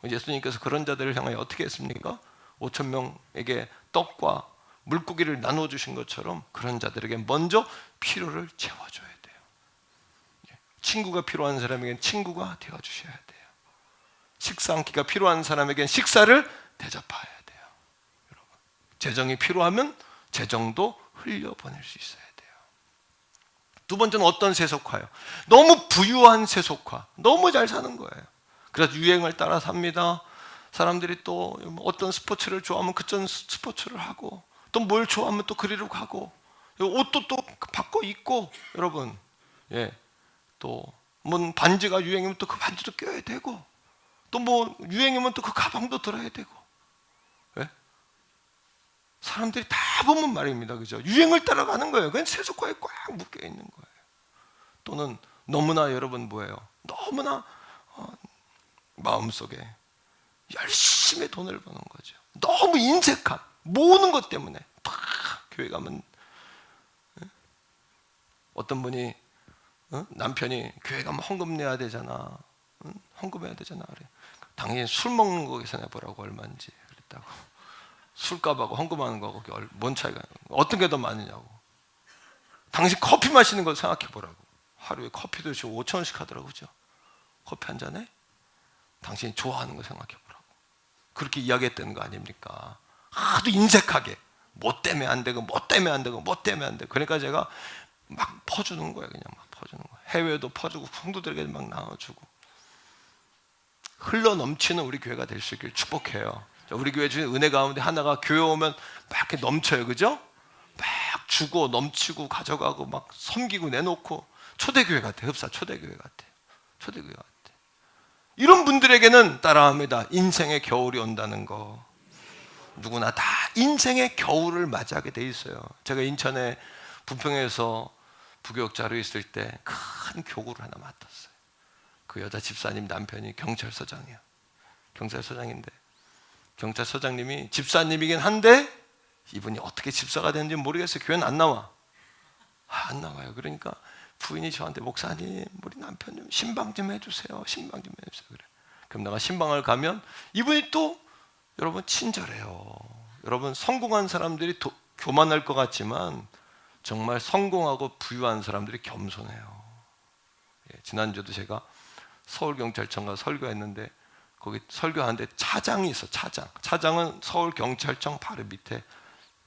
예수님께서 그런 자들을 향하여 어떻게 했습니까? 5천 명에게 떡과 물고기를 나눠주신 것처럼 그런 자들에게 먼저 필요를 채워줘야 돼요. 친구가 필요한 사람에게는 친구가 되어주셔야 돼요. 식사 한 끼가 필요한 사람에게는 식사를 대접해야 돼요. 여러분, 재정이 필요하면 재정도 흘려보낼 수 있어야 돼요. 두 번째는 어떤 세속화요? 너무 부유한 세속화. 너무 잘 사는 거예요. 그래서 유행을 따라 삽니다. 사람들이 또 어떤 스포츠를 좋아하면 그전 스포츠를 하고, 또 뭘 좋아하면 또 그리로 가고, 옷도 또 바꿔 입고, 여러분, 또 뭐 반지가 유행이면 또 그 반지도 껴야 되고, 또 뭐 유행이면 또 그 가방도 들어야 되고, 사람들이 다 보면 말입니다, 그죠? 유행을 따라가는 거예요. 그냥 세속화에 꽉 묶여 있는 거예요. 또는 너무나 여러분 뭐예요? 너무나 마음속에 열심히 돈을 버는 거죠. 너무 인색함, 모으는 것 때문에 팍 교회 가면 어떤 분이 남편이 교회 가면 헌금 내야 되잖아, 헌금해야 되잖아. 그래. 당연히 술 먹는 거 계산해 보라고 얼마인지 그랬다고. 술값하고 헌금하는 거하고 뭔 차이가, 어떤 게 더 많으냐고. 당신 커피 마시는 거 생각해 보라고. 하루에 커피도 지금 5,000원씩 하더라고, 그죠? 커피 한 잔에 당신이 좋아하는 거 생각해 보라고. 그렇게 이야기했다는 거 아닙니까? 하도 인색하게 뭐 때문에 안 되고 뭐 때문에 안 되고 뭐 때문에 안 되고. 그러니까 제가 막 퍼주는 거예요. 그냥 막 퍼주는 거예요. 해외도 퍼주고 성도들에게 막 나눠주고. 흘러 넘치는 우리 교회가 될 수 있길 축복해요. 우리 교회 중에 은혜 가운데 하나가 교회 오면 막 이렇게 넘쳐요, 그죠? 막 주고 넘치고 가져가고 막 섬기고 내놓고. 초대교회 같아요. 흡사 초대교회 같아요. 초대교회 같아요. 이런 분들에게는 따라합니다. 인생의 겨울이 온다는 거. 누구나 다 인생의 겨울을 맞이하게 돼 있어요. 제가 인천에 부평에서 부교육자로 있을 때 큰 교구를 하나 맡았어요. 그 여자 집사님 남편이 경찰서장이에요. 경찰서장인데 경찰서장님이 집사님이긴 한데 이분이 어떻게 집사가 되는지 모르겠어요. 교회는 안 나와. 안 나와요. 그러니까 부인이 저한테 목사님 우리 남편 좀 신방 좀 해주세요. 신방 좀 해주세요. 그래. 그럼 내가 신방을 가면 이분이 또 여러분 친절해요. 여러분 성공한 사람들이 교만할 것 같지만 정말 성공하고 부유한 사람들이 겸손해요. 지난주도 제가 서울경찰청 가서 설교했는데 거기 설교하는데 차장이 있어. 차장은 서울경찰청 바로 밑에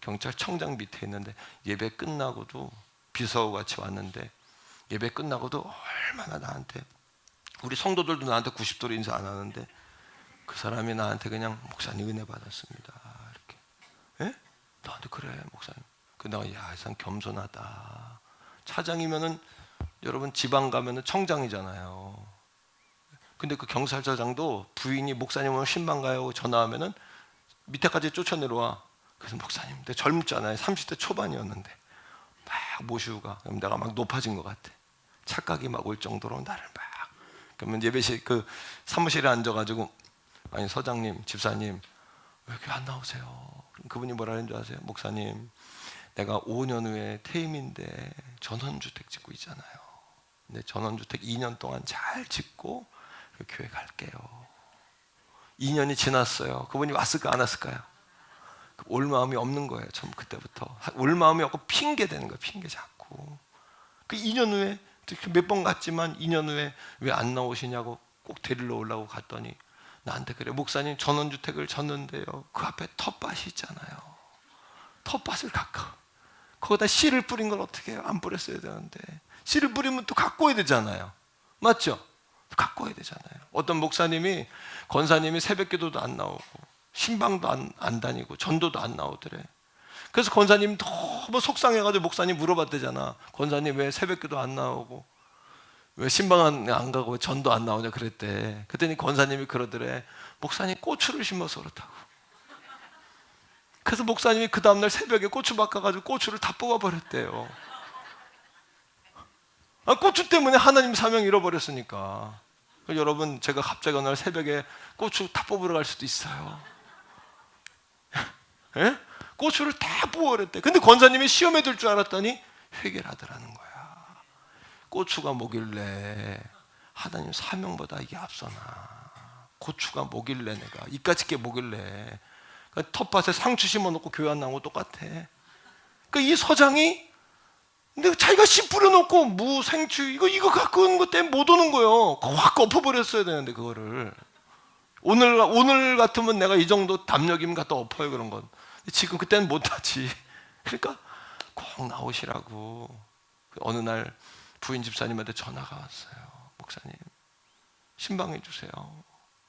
경찰청장 밑에 있는데 예배 끝나고도 비서하고 같이 왔는데 예배 끝나고도 얼마나 나한테, 우리 성도들도 나한테 90도로 인사 안 하는데 그 사람이 나한테 그냥 목사님 은혜 받았습니다 이렇게. 예? 나한테 그래 목사님. 그 내가 야, 이 사람 겸손하다. 차장이면은 여러분 지방 가면은 청장이잖아요. 근데 그 경찰서장도 부인이 목사님 오늘 신방 가요 전화하면은 밑에까지 쫓아내려와. 그래서 목사님, 근데 젊잖아요. 30대 초반이었는데 막 모시고 가. 그럼 내가 막 높아진 것 같아. 착각이 막 올 정도로 나를 막. 그러면 예배실 그 사무실에 앉아가지고, 아니 서장님, 집사님 왜 이렇게 안 나오세요? 그럼 그분이 뭐라 하는 줄 아세요? 목사님, 내가 5년 후에 퇴임인데 전원주택 짓고 있잖아요. 근데 전원주택 2년 동안 잘 짓고 그 교회 갈게요. 2년이 지났어요. 그분이 왔을까 안 왔을까요? 올 마음이 없는 거예요. 처음 그때부터 올 마음이 없고 핑계 대는 거예요. 핑계 자꾸. 그 2년 후에 몇 번 갔지만 2년 후에 왜 안 나오시냐고 꼭 데리러 오려고 갔더니 나한테 그래, 목사님 전원주택을 졌는데요, 그 앞에 텃밭이 있잖아요. 텃밭을 갖고 거기다 씨를 뿌린 걸 어떻게 해요? 안 뿌렸어야 되는데. 씨를 뿌리면 또 갖고 와야 되잖아요. 맞죠? 갖고 와야 되잖아요. 어떤 목사님이, 권사님이 새벽기도도 안 나오고 신방도 안 다니고 전도도 안 나오더래. 그래서 권사님 너무 속상해가지고 목사님 물어봤대잖아. 권사님 왜 새벽기도 안 나오고 왜 신방 안 가고 왜 전도 안 나오냐 그랬대. 그랬더니 권사님이 그러더래. 목사님 고추를 심어서 그렇다고. 그래서 목사님이 그 다음날 새벽에 고추밭 가가지고 고추를 다 뽑아버렸대요. 고추 때문에 하나님 사명 잃어버렸으니까. 여러분, 제가 갑자기 어느 날 새벽에 고추 다 뽑으러 갈 수도 있어요. 예? 고추를 다 뽑아버렸대. 근데 권사님이 시험에 들 줄 알았더니 회개를 하더라는 거야. 고추가 뭐길래 하나님 사명보다 이게 앞서나. 고추가 뭐길래 내가 이까짓 게 뭐길래. 그러니까 텃밭에 상추 심어놓고 교회 안 나온 거 똑같아. 그러니까 이 서장이 근데 자기가 씨 뿌려놓고 무, 생추 이거 갖고 오는 것 때문에 못 오는 거예요. 확 엎어버렸어야 되는데 그거를. 오늘 같으면 내가 이 정도 담력이면 갖다 엎어요, 그런 건. 지금 그때는 못하지. 그러니까 꼭 나오시라고. 어느 날 부인 집사님한테 전화가 왔어요. 목사님, 신방해 주세요.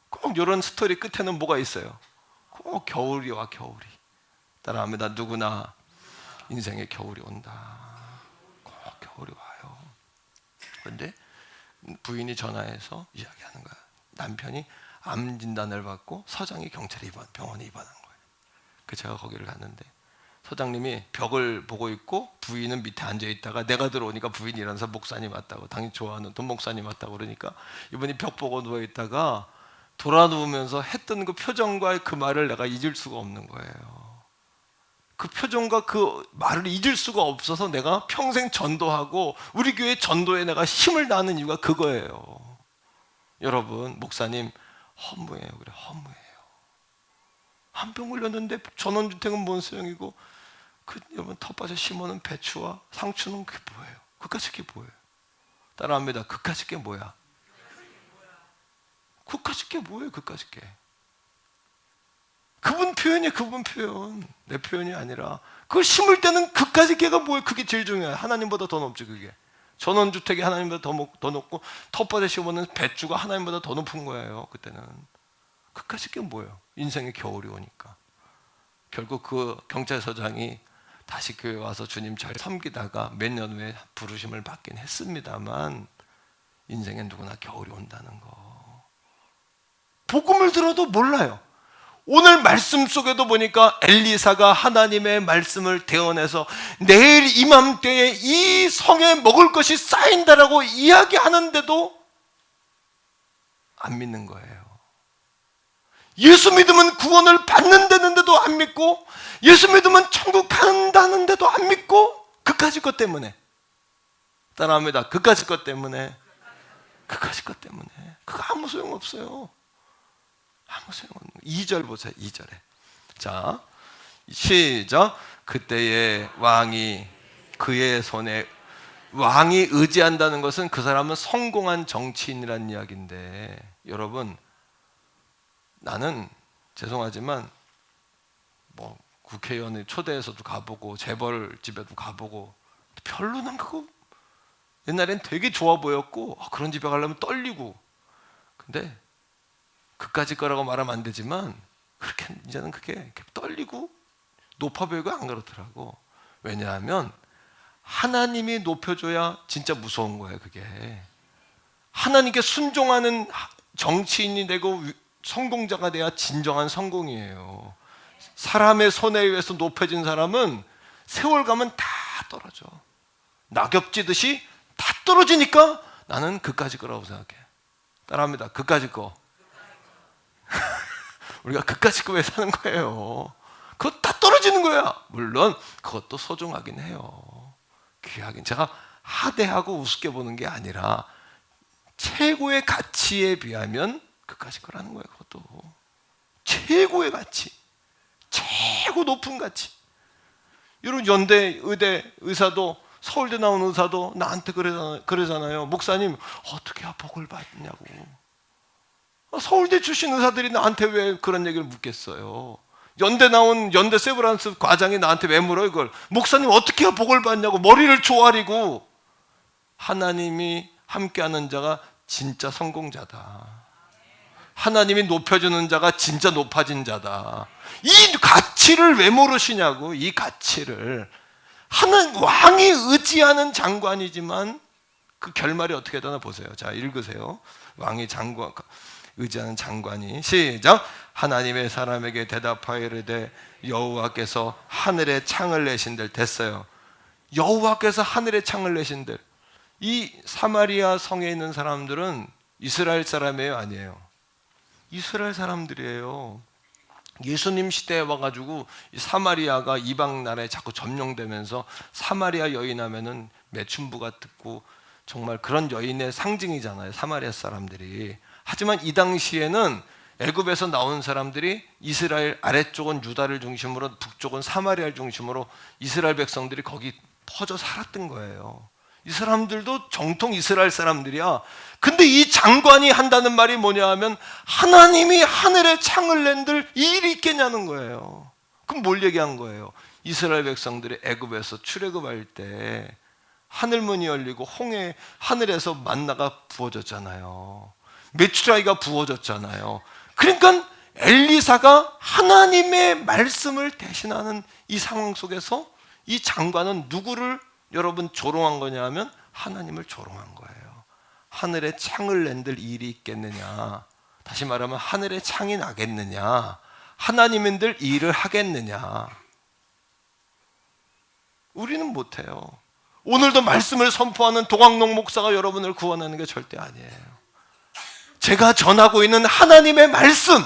꼭 이런 스토리 끝에는 뭐가 있어요? 꼭 겨울이 와, 겨울이. 따라합니다. 누구나 인생에 겨울이 온다. 꼭 겨울이 와요. 그런데 부인이 전화해서 이야기하는 거야. 남편이 암 진단을 받고 서장이 경찰에 병원에 입원한 거예요. 그 제가 거기를 갔는데 서장님이 벽을 보고 있고 부인은 밑에 앉아 있다가 내가 들어오니까 부인이 일어나서 목사님 왔다고, 당연히 좋아하는 돈 목사님 왔다고 그러니까 이분이 벽 보고 누워 있다가 돌아 누우면서 했던 그 표정과 그 말을 내가 잊을 수가 없는 거예요. 그 표정과 그 말을 잊을 수가 없어서 내가 평생 전도하고 우리 교회 전도에 내가 힘을 다하는 이유가 그거예요. 여러분, 목사님 허무해요. 그래, 허무해요. 한 병 흘렸는데 전원주택은 뭔 소용이고 여러분 텃밭에 심어놓은 배추와 상추는 그게 뭐예요? 그까짓 게 뭐예요? 따라합니다. 그까짓 게 뭐야? 그까짓 게 뭐예요? 그까짓 게 그분 표현이 그분 표현, 내 표현이 아니라 그걸 심을 때는 그까짓 게가 뭐예요? 그게 제일 중요해요. 하나님보다 더 높지. 그게 전원주택이 하나님보다 더 높고 텃밭에 심어놓은 배추가 하나님보다 더 높은 거예요. 그때는 그까짓 게 뭐예요? 인생의 겨울이 오니까 결국 그 경찰서장이 다시 교회 와서 주님 잘 섬기다가 몇 년 후에 부르심을 받긴 했습니다만 인생에 누구나 겨울이 온다는 거 복음을 들어도 몰라요. 오늘 말씀 속에도 보니까 엘리사가 하나님의 말씀을 대언해서 내일 이맘때에 이 성에 먹을 것이 쌓인다라고 이야기하는데도 안 믿는 거예요. 예수 믿으면 구원을 받는다는데도 안 믿고 예수 믿으면 천국 간다는데도 안 믿고 그까짓 것 때문에 따라합니다. 그까짓 것 때문에 그거 아무 소용없어요. 아무 소용없는 거예요. 2절 보세요. 2절에 자 시작. 그때의 왕이 그의 손에 왕이 의지한다는 것은 그 사람은 성공한 정치인이라는 이야기인데 여러분 나는 죄송하지만 뭐 국회의원을 초대해서도 가보고 재벌 집에도 가보고 별로 난 그거 옛날엔 되게 좋아 보였고 그런 집에 가려면 떨리고 근데 그까짓 거라고 말하면 안 되지만 그렇게 이제는 그게 떨리고 높아 보이고 안 그렇더라고. 왜냐하면 하나님이 높여줘야 진짜 무서운 거예요. 그게 하나님께 순종하는 정치인이 되고 성공자가 돼야 진정한 성공이에요. 사람의 손에 의해서 높여진 사람은 세월 가면 다 떨어져. 낙엽 찌듯이 다 떨어지니까 나는 그까짓 거라고 생각해. 따라합니다. 그까짓 거. 우리가 그까짓 거에 사는 거예요. 그거 다 떨어지는 거야. 물론 그것도 소중하긴 해요. 귀하긴. 제가 하대하고 우습게 보는 게 아니라 최고의 가치에 비하면 그까짓 거라는 거예요. 그것도 최고의 가치, 최고 높은 가치. 여러분 연대 의대 의사도, 서울대 나온 의사도 나한테 그러잖아요. 목사님 어떻게 복을 받냐고. 서울대 출신 의사들이 나한테 왜 그런 얘기를 묻겠어요. 연대 나온 연대 세브란스 과장이 나한테 왜 물어요 이걸. 목사님 어떻게 해야 복을 받냐고 머리를 조아리고. 하나님이 함께하는 자가 진짜 성공자다. 하나님이 높여주는 자가 진짜 높아진 자다. 이 가치를 왜 모르시냐고. 이 가치를. 왕이 의지하는 장관이지만 그 결말이 어떻게 되나 보세요. 자, 읽으세요. 왕이 의지하는 장관이. 시작. 하나님의 사람에게 대답하여 이르되 여호와께서 하늘에 창을 내신들. 됐어요. 여호와께서 하늘에 창을 내신들. 이 사마리아 성에 있는 사람들은 이스라엘 사람이에요, 아니에요? 이스라엘 사람들이에요. 예수님 시대에 와가지고 사마리아가 이방 나라에 자꾸 점령되면서 사마리아 여인 하면은 매춘부가 듣고 정말 그런 여인의 상징이잖아요, 사마리아 사람들이. 하지만 이 당시에는 애굽에서 나온 사람들이 이스라엘 아래쪽은 유다를 중심으로, 북쪽은 사마리아를 중심으로 이스라엘 백성들이 거기 퍼져 살았던 거예요. 이 사람들도 정통 이스라엘 사람들이야. 근데 이 장관이 한다는 말이 뭐냐 하면 하나님이 하늘에 창을 낸들 일이 있겠냐는 거예요. 그럼 뭘 얘기한 거예요? 이스라엘 백성들이 애굽에서 출애굽할 때 하늘문이 열리고 하늘에서 만나가 부어졌잖아요. 메추라기가 부어졌잖아요. 그러니까 엘리사가 하나님의 말씀을 대신하는 이 상황 속에서 이 장관은 누구를 여러분 조롱한 거냐 하면 하나님을 조롱한 거예요. 하늘에 창을 낸들 일이 있겠느냐. 다시 말하면 하늘에 창이 나겠느냐. 하나님인들 일을 하겠느냐. 우리는 못해요. 오늘도 말씀을 선포하는 동학농 목사가 여러분을 구원하는 게 절대 아니에요. 제가 전하고 있는 하나님의 말씀,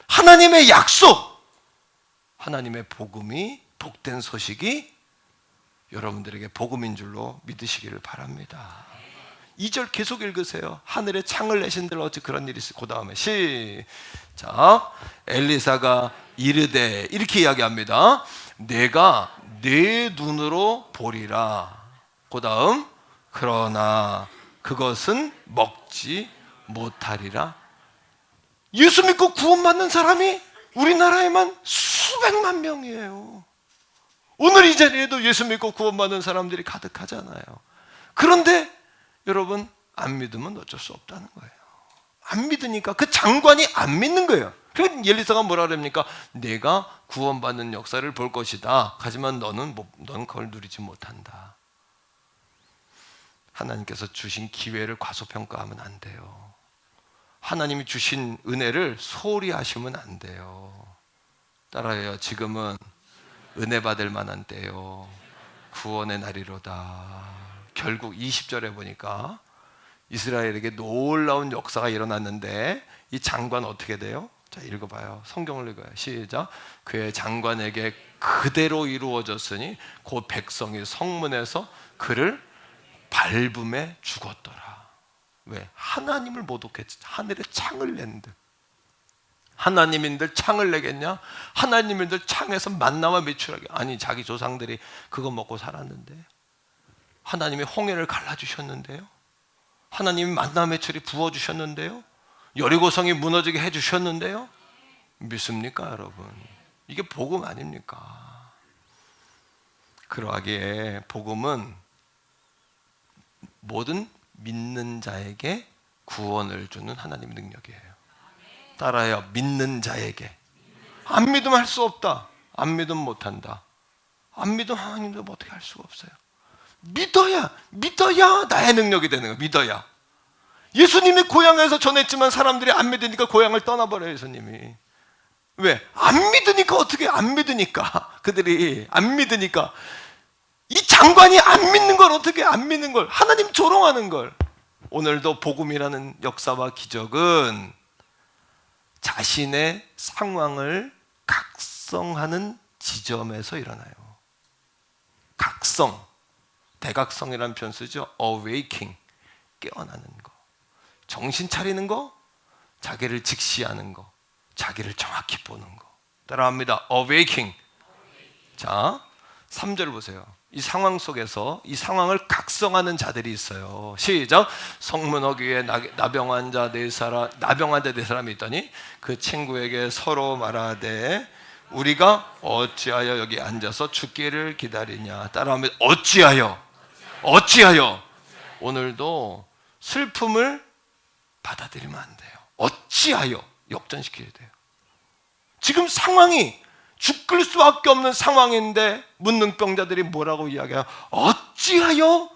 하나님의 약속, 하나님의 복음이, 복된 소식이 여러분들에게 복음인 줄로 믿으시기를 바랍니다. 2절 계속 읽으세요. 하늘에 창을 내신들 어찌 그런 일이 있어요. 그 다음에 시작. 엘리사가 이르되 이렇게 이야기합니다. 내가 내 눈으로 보리라. 그 다음 그러나 그것은 먹지 못하리라. 예수 믿고 구원받는 사람이 우리나라에만 수백만 명이에요. 오늘 이 자리에도 예수 믿고 구원받는 사람들이 가득하잖아요. 그런데 여러분 안 믿으면 어쩔 수 없다는 거예요. 안 믿으니까 그 장관이 안 믿는 거예요. 그러니까 엘리사가 뭐라 그럽니까? 내가 구원받는 역사를 볼 것이다. 하지만 너는 그걸 누리지 못한다. 하나님께서 주신 기회를 과소평가하면 안 돼요. 하나님이 주신 은혜를 소홀히 하시면 안 돼요. 따라해요. 지금은 은혜 받을 만한 때요. 구원의 날이로다. 결국 20절에 보니까 이스라엘에게 놀라운 역사가 일어났는데 이 장관 어떻게 돼요? 자, 읽어봐요. 성경을 읽어요. 시작. 그의 장관에게 그대로 이루어졌으니 곧 백성이 성문에서 그를 밟음에 죽었더라. 왜? 하나님을 모독했지. 하늘에 창을 낸들. 하나님인들 창을 내겠냐? 하나님인들 창에서 만나와 메추라기. 아니 자기 조상들이 그거 먹고 살았는데 하나님이 홍해를 갈라주셨는데요. 하나님이 만나 메추리 부어주셨는데요. 여리고성이 무너지게 해주셨는데요. 믿습니까 여러분? 이게 복음 아닙니까? 그러하기에 복음은 모든 믿는 자에게 구원을 주는 하나님의 능력이에요. 따라요. 믿는 자에게. 안 믿으면 할 수 없다. 안 믿으면 못한다. 안 믿으면 하나님도 어떻게 할 수가 없어요. 믿어야 나의 능력이 되는 거예요. 믿어야. 예수님이 고향에서 전했지만 사람들이 안 믿으니까 고향을 떠나버려요. 예수님이. 왜? 안 믿으니까. 어떻게 안 믿으니까. 그들이 안 믿으니까. 이 장관이 안 믿는 걸 어떻게 안 믿는 걸, 하나님 조롱하는 걸. 오늘도 복음이라는 역사와 기적은 자신의 상황을 각성하는 지점에서 일어나요. 각성, 대각성이라는 표현 쓰죠. awaking, 깨어나는 거, 정신 차리는 거, 자기를 직시하는 거, 자기를 정확히 보는 거. 따라합니다. awaking. 자, 3절 보세요. 이 상황 속에서 이 상황을 각성하는 자들이 있어요. 시작. 성문허 위에 나병환 자 네 사람이 있더니 그 친구에게 서로 말하되 우리가 어찌하여 여기 앉아서 죽기를 기다리냐. 따라하면 어찌하여. 오늘도 슬픔을 받아들이면 안 돼요. 어찌하여 역전시켜야 돼요. 지금 상황이 죽을 수밖에 없는 상황인데 문둥병자들이 뭐라고 이야기해요? 어찌하여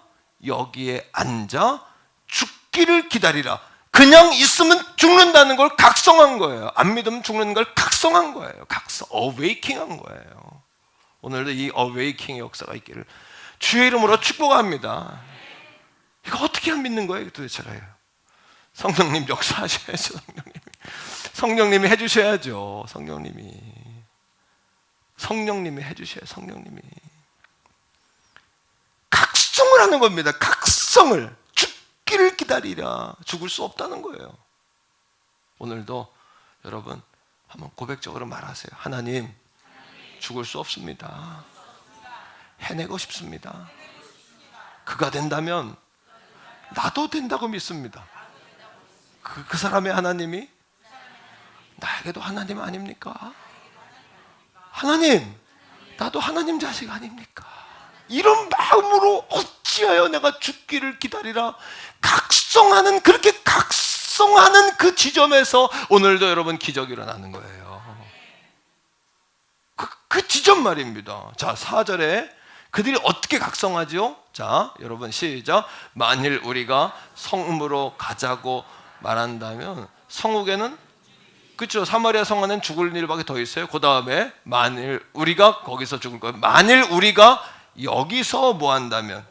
여기에 앉아 죽기를 기다리라. 그냥 있으면 죽는다는 걸 각성한 거예요. 안 믿으면 죽는 걸 각성한 거예요. 어웨이킹한 거예요. 오늘도 이 어웨이킹의 역사가 있기를 주의 이름으로 축복합니다. 이거 어떻게 안 믿는 거예요? 도대체가요. 성령님 역사하셔야죠. 성령님이 해주셔야죠. 성령님이 해주셔야. 성령님이 각성을 하는 겁니다. 각성을. 죽기를 기다리라. 죽을 수 없다는 거예요. 오늘도 여러분 한번 고백적으로 말하세요. 하나님, 죽을 수 없습니다. 해내고 싶습니다. 그가 된다면 나도 된다고 믿습니다. 그 사람의 하나님이 나에게도 하나님 아닙니까? 하나님, 나도 하나님 자식 아닙니까? 이런 마음으로 어찌하여 내가 죽기를 기다리라. 각성하는, 그렇게 각성하는 그 지점에서 오늘도 여러분 기적이 일어나는 거예요. 그 지점 말입니다. 자, 4절에 그들이 어떻게 각성하죠? 자, 여러분 시작. 만일 우리가 성읍으로 가자고 말한다면, 성읍에는 그렇죠. 사마리아 성 안에는 죽을 일밖에 더 있어요. 그 다음에 만일 우리가 거기서 죽을 거예요. 만일 우리가 여기서 뭐 한다면,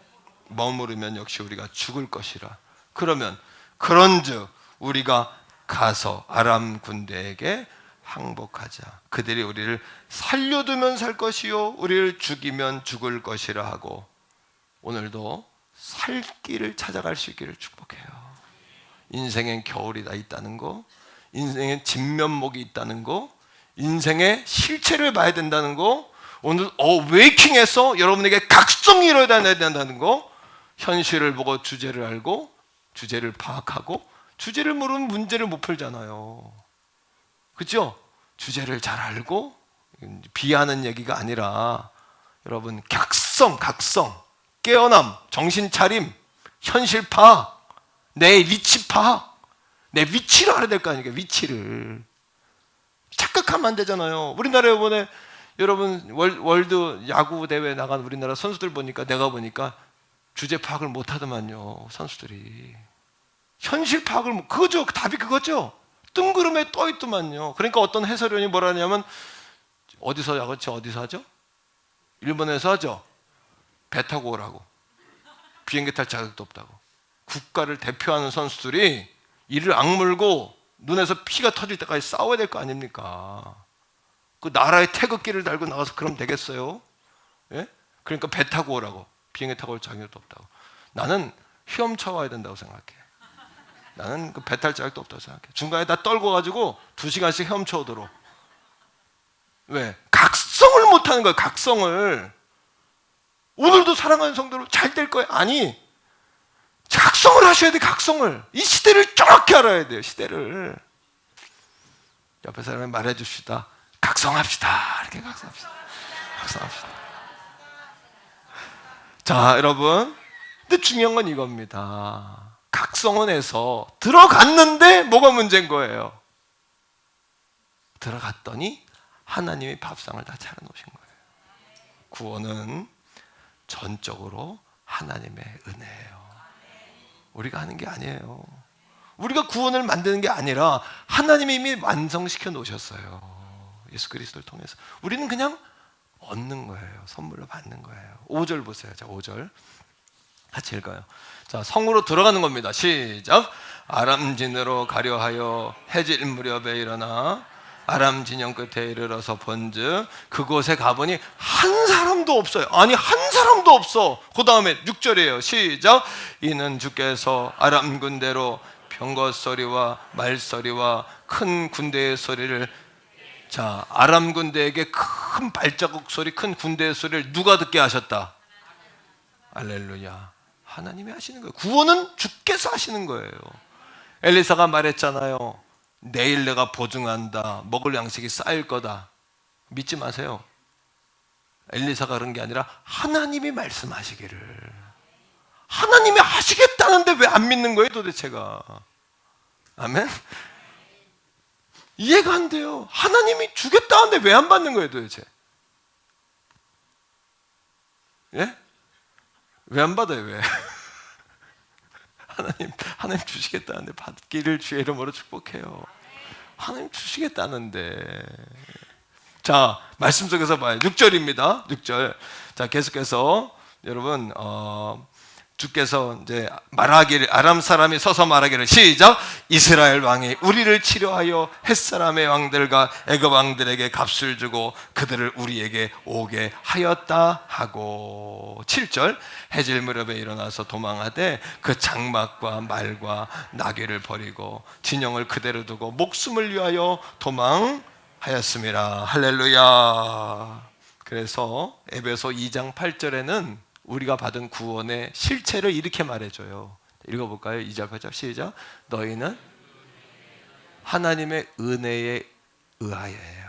머무르면 역시 우리가 죽을 것이라. 그러면 그런즉 우리가 가서 아람 군대에게 항복하자. 그들이 우리를 살려두면 살 것이요 우리를 죽이면 죽을 것이라 하고. 오늘도 살 길을 찾아갈 수 있기를 축복해요. 인생엔 겨울이 다 있다는 거, 인생엔 진면목이 있다는 거, 인생의 실체를 봐야 된다는 거, 오늘 어웨이킹해서 여러분에게 각성이 일어나야 된다는 거, 현실을 보고 주제를 알고 주제를 파악하고, 주제를 모르면 문제를 못 풀잖아요. 그렇죠? 주제를 잘 알고, 비하는 얘기가 아니라 여러분 각성, 깨어남, 정신 차림, 현실 파악, 내 위치 파악, 내 위치를 알아야 될 거 아닙니까? 위치를 착각하면 안 되잖아요. 우리나라에 이번에 여러분 월드 야구 대회 나간 우리나라 선수들 보니까, 내가 보니까 주제 파악을 못 하더만요. 선수들이 현실 파악을 그거죠. 답이 그거죠. 뜬구름에 떠 있더만요. 그러니까 어떤 해설위원이 뭐라 하냐면, 어디서 야구치 어디서 하죠? 일본에서 하죠. 배 타고 오라고. 비행기 탈 자격도 없다고. 국가를 대표하는 선수들이 이를 악물고 눈에서 피가 터질 때까지 싸워야 될 거 아닙니까? 그 나라의 태극기를 달고 나가서 그럼 되겠어요? 예? 그러니까 배 타고 오라고. 비행기 타고 올 자격도 없다고. 나는 헤엄쳐 와야 된다고 생각해. 나는 그 배 탈 자격도 없다고 생각해. 중간에 다 떨고 가지고 2시간씩 헤엄쳐 오도록. 왜? 각성을 못하는 거예요. 각성을. 오늘도 사랑하는 성도로 잘 될 거예요. 아니, 각성을 하셔야 돼. 각성을. 이 시대를 정확히 알아야 돼요. 시대를. 옆에 사람이 말해 줍시다. 각성합시다. 이렇게 각성합시다. 자, 여러분, 근데 중요한 건 이겁니다. 각성원에서 들어갔는데 뭐가 문제인 거예요? 들어갔더니 하나님이 밥상을 다 차려놓으신 거예요. 구원은 전적으로 하나님의 은혜예요. 우리가 하는 게 아니에요. 우리가 구원을 만드는 게 아니라 하나님이 이미 완성시켜 놓으셨어요. 예수 그리스도를 통해서. 우리는 그냥 얻는 거예요. 선물로 받는 거예요. 5절 보세요. 자, 5절 같이 읽어요. 자, 성으로 들어가는 겁니다. 시작. 아람 진으로 가려 하여 해질 무렵에 일어나 아람 진영 끝에 이르러서 본즉 그곳에 가보니 한 사람도 없어요. 아니, 한 사람도 없어. 그 다음에 6절이에요. 시작. 이는 주께서 아람 군대로 병거 소리와 말소리와 큰 군대의 소리를, 자, 아람 군대에게 큰 발자국 소리, 큰 군대의 소리를 누가 듣게 하셨다? 할렐루야. 하나님이 하시는 거예요. 구원은 주께서 하시는 거예요. 엘리사가 말했잖아요. 내일 내가 보증한다. 먹을 양식이 쌓일 거다. 믿지 마세요. 엘리사가 그런 게 아니라 하나님이 말씀하시기를. 하나님이 하시겠다는데 왜 안 믿는 거예요, 도대체가? 아멘? 이해가 안 돼요. 하나님이 주겠다는데 왜 안 받는 거예요, 도대체? 예? 왜 안 받아요, 왜? 하나님 주시겠다는데 받기를 주의 이름으로 축복해요. 하나님 주시겠다는데. 자, 말씀 속에서 봐요. 6절입니다. 6절. 자, 계속해서 여러분, 주께서 이제 말하기를, 아람 사람이 서서 말하기를, 시작. 이스라엘 왕이 우리를 치료하여 햇사람의 왕들과 애굽 왕들에게 값을 주고 그들을 우리에게 오게 하였다 하고. 7절. 해질 무렵에 일어나서 도망하되 그 장막과 말과 나귀를 버리고 진영을 그대로 두고 목숨을 위하여 도망하였습니다. 할렐루야. 그래서 에베소 2장 8절에는 우리가 받은 구원의 실체를 이렇게 말해줘요. 읽어볼까요? 2절 8절 시작. 너희는 하나님의 은혜에 의하여요.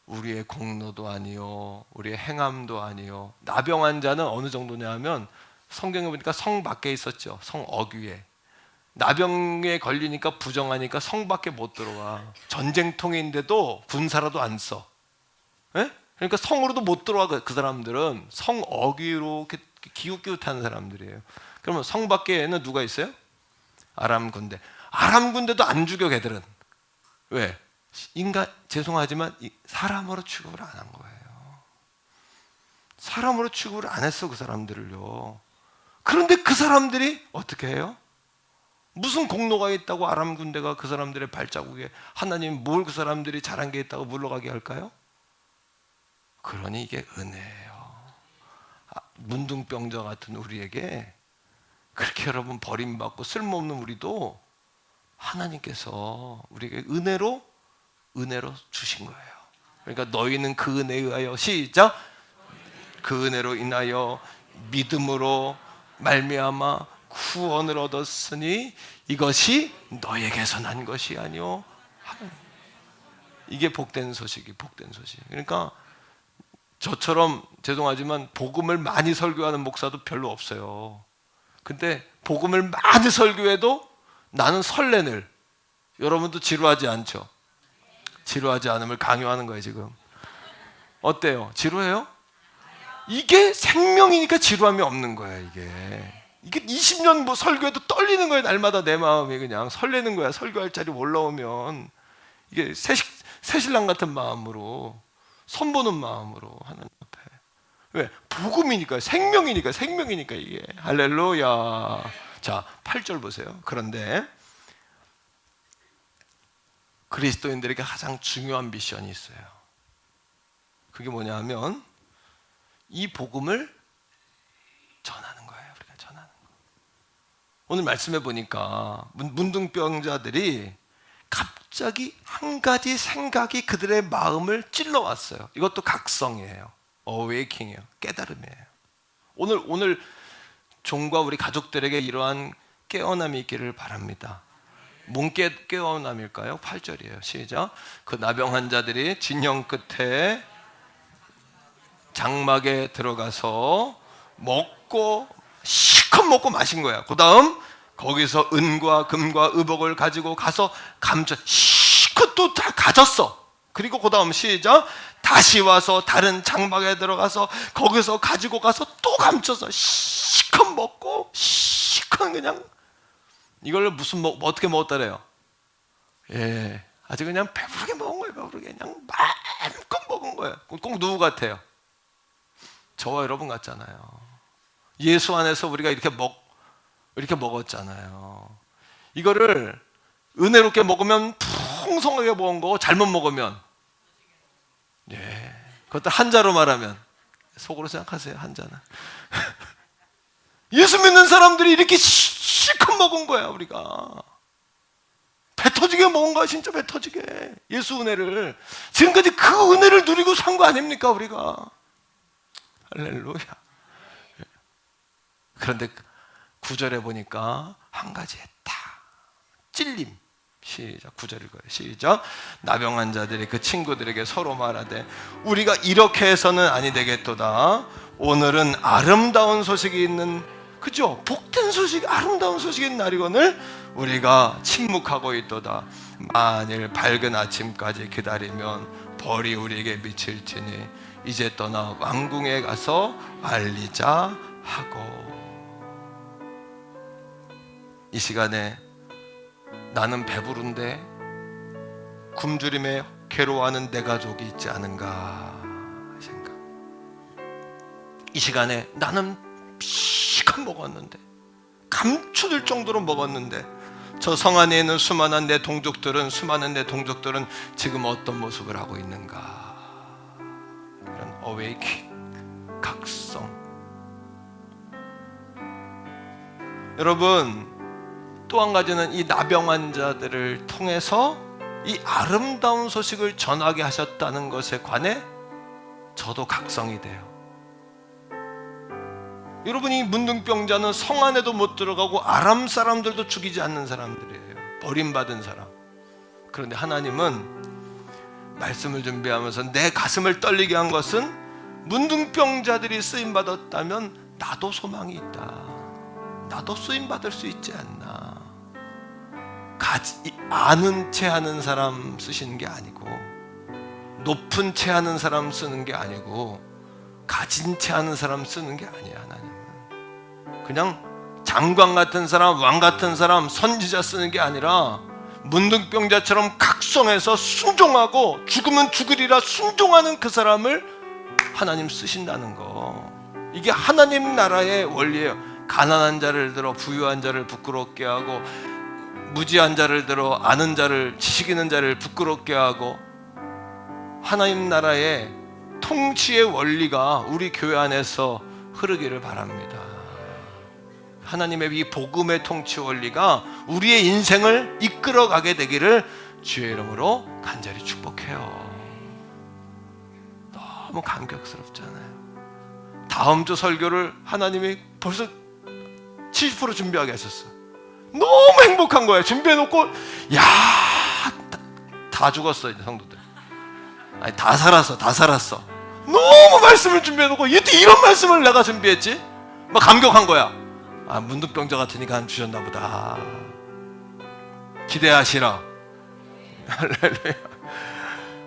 우리의 공로도 아니요, 우리의 행함도 아니요. 나병 환자는 어느 정도냐 하면 성경에 보니까 성 밖에 있었죠. 성 어귀에. 나병에 걸리니까 부정하니까 성 밖에 못 들어와. 전쟁통인데도 군사라도 안 써. 예? 그러니까 성으로도 못 들어와. 그 사람들은 성 어귀로 기웃기웃하는 사람들이에요. 그러면 성 밖에는 누가 있어요? 아람 군대. 아람 군대도 안 죽여, 걔들은. 왜? 인간, 죄송하지만 사람으로 취급을 안 한 거예요. 사람으로 취급을 안 했어, 그 사람들을요. 그런데 그 사람들이 어떻게 해요? 무슨 공로가 있다고 아람 군대가 그 사람들의 발자국에 하나님이 뭘 그 사람들이 잘한 게 있다고 물러가게 할까요? 그러니 이게 은혜예요. 문둥병자 같은 우리에게 그렇게 여러분 버림받고 쓸모없는 우리도 하나님께서 우리에게 은혜로 주신 거예요. 그러니까 너희는 그 은혜에 의하여, 시작. 그 은혜로 인하여 믿음으로 말미암아 구원을 얻었으니 이것이 너에게서 난 것이 아니오. 이게 복된 소식이, 복된 소식. 그러니까 저처럼 죄송하지만 복음을 많이 설교하는 목사도 별로 없어요. 근데 복음을 많이 설교해도 나는 설레늘. 여러분도 지루하지 않죠? 지루하지 않음을 강요하는 거예요, 지금. 어때요? 지루해요? 이게 생명이니까 지루함이 없는 거야, 이게 20년 뭐 설교해도 떨리는 거예요. 날마다 내 마음이 그냥 설레는 거야. 설교할 자리 올라오면 이게 새신랑 같은 마음으로, 선보는 마음으로 하나님 앞에. 왜? 복음이니까, 생명이니까 이게. 할렐루야. 자, 8절 보세요. 그런데 그리스도인들에게 가장 중요한 미션이 있어요. 그게 뭐냐 하면 이 복음을 전하는 거예요. 우리가 전하는 거. 오늘 말씀해 보니까 문둥병자들이 갑자기 한 가지 생각이 그들의 마음을 찔러왔어요. 이것도 각성이에요. 어웨이킹이에요. 깨달음이에요. 오늘 종과 우리 가족들에게 이러한 깨어남이 있기를 바랍니다. 뭔 깨어남일까요? 8절이에요. 시작. 그 나병 환자들이 진영 끝에 장막에 들어가서 먹고 실컷 먹고 마신 거야. 그 다음 거기서 은과 금과 의복을 가지고 가서 실컷 또 다 가졌어. 그리고 그 다음 시작. 다시 와서 다른 장막에 들어가서 거기서 가지고 가서 또 감춰서 실컷 먹고 실컷 그냥 이걸 어떻게 먹었다래요? 예, 아주 그냥 배부르게 먹은 거예요. 배가 부르게 그냥 마음껏 먹은 거예요. 꼭 누구 같아요? 저와 여러분 같잖아요. 예수 안에서 우리가 이렇게 먹었잖아요. 이거를 은혜롭게 먹으면 풍성하게 먹은 거고, 잘못 먹으면, 예, 그것도 한자로 말하면, 속으로 생각하세요, 한자는. 예수 믿는 사람들이 이렇게 실컷 먹은 거야, 우리가. 배 터지게 먹은 거야, 진짜 배 터지게. 예수 은혜를. 지금까지 그 은혜를 누리고 산 거 아닙니까, 우리가? 할렐루야. 그런데 9절에 보니까 한 가지 했다. 찔림. 시작. 9절 읽어요. 시작. 나병한 자들이 그 친구들에게 서로 말하되 우리가 이렇게 해서는 아니 되겠도다. 오늘은 아름다운 소식이 있는, 그죠? 복된 소식, 아름다운 소식이 있는 날이거늘 우리가 침묵하고 있도다. 만일 밝은 아침까지 기다리면 벌이 우리에게 미칠지니 이제 떠나 왕궁에 가서 알리자 하고. 이 시간에 나는 배부른데 굶주림에 괴로워하는 내 가족이 있지 않은가 생각. 이 시간에 나는 실컷 먹었는데, 감추될 정도로 먹었는데, 저 성 안에 있는 수많은 내 동족들은 지금 어떤 모습을 하고 있는가. 이런 어웨이킹, 각성. 여러분, 또 한 가지는 이 나병 환자들을 통해서 이 아름다운 소식을 전하게 하셨다는 것에 관해 저도 각성이 돼요. 여러분, 이 문둥병자는 성 안에도 못 들어가고 아람 사람들도 죽이지 않는 사람들이에요. 버림받은 사람. 그런데 하나님은 말씀을 준비하면서 내 가슴을 떨리게 한 것은 문둥병자들이 쓰임받았다면 나도 소망이 있다. 나도 쓰임받을 수 있지 않나. 아는 채 하는 사람 쓰시는 게 아니고, 높은 채 하는 사람 쓰는 게 아니고, 가진 채 하는 사람 쓰는 게 아니야. 하나님은 그냥 장관 같은 사람, 왕 같은 사람, 선지자 쓰는 게 아니라 문둥병자처럼 각성해서 순종하고 죽으면 죽으리라 순종하는 그 사람을 하나님 쓰신다는 거. 이게 하나님 나라의 원리예요. 가난한 자를 들어 부유한 자를 부끄럽게 하고, 무지한 자를 들어 아는 자를, 지식 있는 자를 부끄럽게 하고, 하나님 나라의 통치의 원리가 우리 교회 안에서 흐르기를 바랍니다. 하나님의 이 복음의 통치 원리가 우리의 인생을 이끌어가게 되기를 주의 이름으로 간절히 축복해요. 너무 감격스럽잖아요. 다음 주 설교를 하나님이 벌써 70% 준비하게 하셨어. 너무 행복한 거예요. 준비해놓고, 야, 다 죽었어 이제 성도들. 아니, 다 살았어. 너무 말씀을 준비해놓고 이때 이런 말씀을 내가 준비했지? 막 감격한 거야. 아, 문둥병자 같으니까 주셨나 보다. 기대하시라. 할렐루야.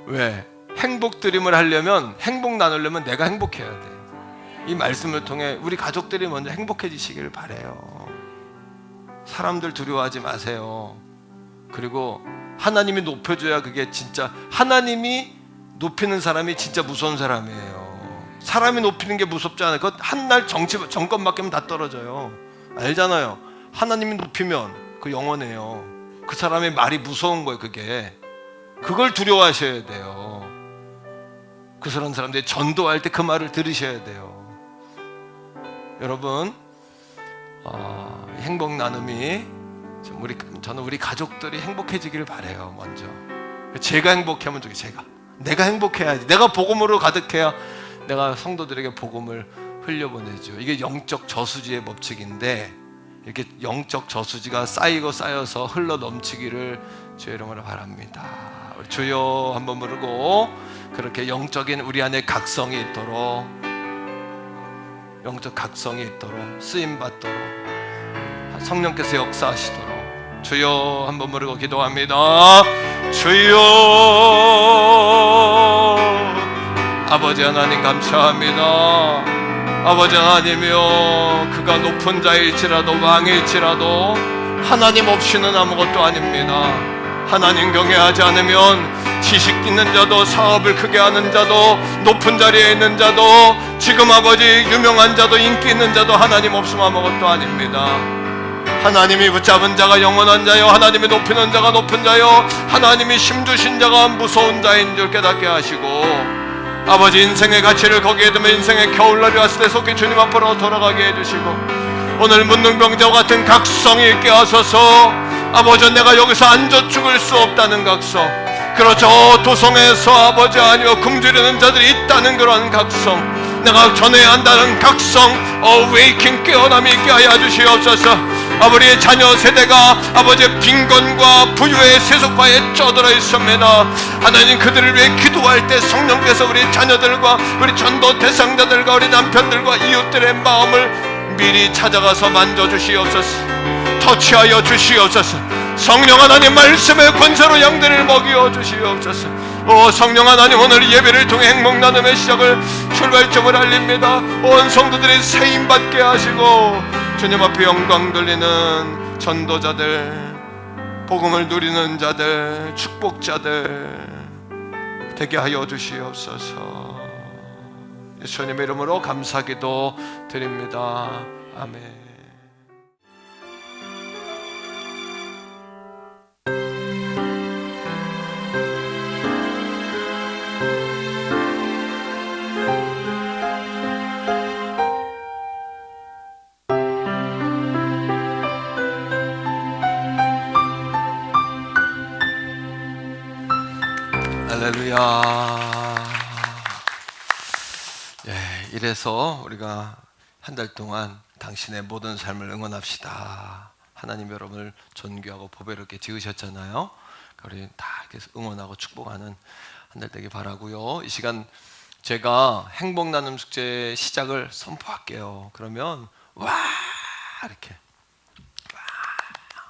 왜? 행복 드림을 하려면, 행복 나누려면 내가 행복해야 돼. 이 말씀을 통해 우리 가족들이 먼저 행복해지시길 바라요. 사람들 두려워하지 마세요. 그리고 하나님이 높여줘야 그게 진짜, 하나님이 높이는 사람이 진짜 무서운 사람이에요. 사람이 높이는 게 무섭지 않아요. 그것 한날 정권 바뀌면 다 떨어져요. 알잖아요. 하나님이 높이면 그 영원해요. 그 사람의 말이 무서운 거예요. 그걸 두려워하셔야 돼요. 그런 사람들이 전도할 때 그 말을 들으셔야 돼요. 여러분, 행복 나눔이 저는 우리 가족들이 행복해지기를 바라요. 먼저 제가 행복하면 좋겠어요. 내가 행복해야지. 내가 복음으로 가득해야 내가 성도들에게 복음을 흘려보내죠. 이게 영적 저수지의 법칙인데, 이렇게 영적 저수지가 쌓이고 쌓여서 흘러 넘치기를 주의 이름으로 바랍니다. 우리 주여 한번 부르고, 그렇게 영적인 우리 안에 각성이 있도록, 영적 각성이 있도록, 쓰임받도록, 성령께서 역사하시도록 주여 한번 부르고 기도합니다. 주여, 아버지 하나님 감사합니다. 아버지 하나님이여, 그가 높은 자일지라도 왕일지라도 하나님 없이는 아무것도 아닙니다. 하나님 경외하지 않으면 지식 있는 자도, 사업을 크게 하는 자도, 높은 자리에 있는 자도, 지금 아버지 유명한 자도, 인기 있는 자도 하나님 없으면 아무것도 아닙니다. 하나님이 붙잡은 자가 영원한 자요, 하나님이 높이는 자가 높은 자요, 하나님이 힘주신 자가 무서운 자인 줄 깨닫게 하시고, 아버지 인생의 가치를 거기에 두면 인생의 겨울날이 왔을 때 속히 주님 앞으로 돌아가게 해주시고, 오늘 문둥병자와 같은 각성이 있게 하소서. 아버지, 내가 여기서 앉아 죽을 수 없다는 각성, 그렇죠, 도성에서 아버지 아니요 굶주리는 자들이 있다는 그런 각성, 내가 전해야 한다는 각성, 어웨이킹 깨어남이 있게 하여 주시옵소서. 아버지의 자녀 세대가 아버지의 빈곤과 부유의 세속화에 쩌들어 있습니다. 하나님, 그들을 위해 기도할 때 성령께서 우리 자녀들과 우리 전도 대상자들과 우리 남편들과 이웃들의 마음을 미리 찾아가서 만져주시옵소서. 터치하여 주시옵소서. 성령 하나님, 말씀의 권세로 양들을 먹여 주시옵소서. 오 성령 하나님, 오늘 예배를 통해 행복 나눔의 시작을, 출발점을 알립니다. 온 성도들이 세임 받게 하시고 주님 앞에 영광 돌리는 전도자들, 복음을 누리는 자들, 축복자들 되게 하여 주시옵소서. 예수님의 이름으로 감사기도 드립니다. 아멘. 할렐루야. 이래서 우리가 한 달 동안 당신의 모든 삶을 응원합시다. 하나님 여러분을 존귀하고 보배롭게 지으셨잖아요. 우리 다 이렇게 응원하고 축복하는 한 달 되길 바라고요. 이 시간 제가 행복 나눔 축제 시작을 선포할게요. 그러면 와 이렇게 와,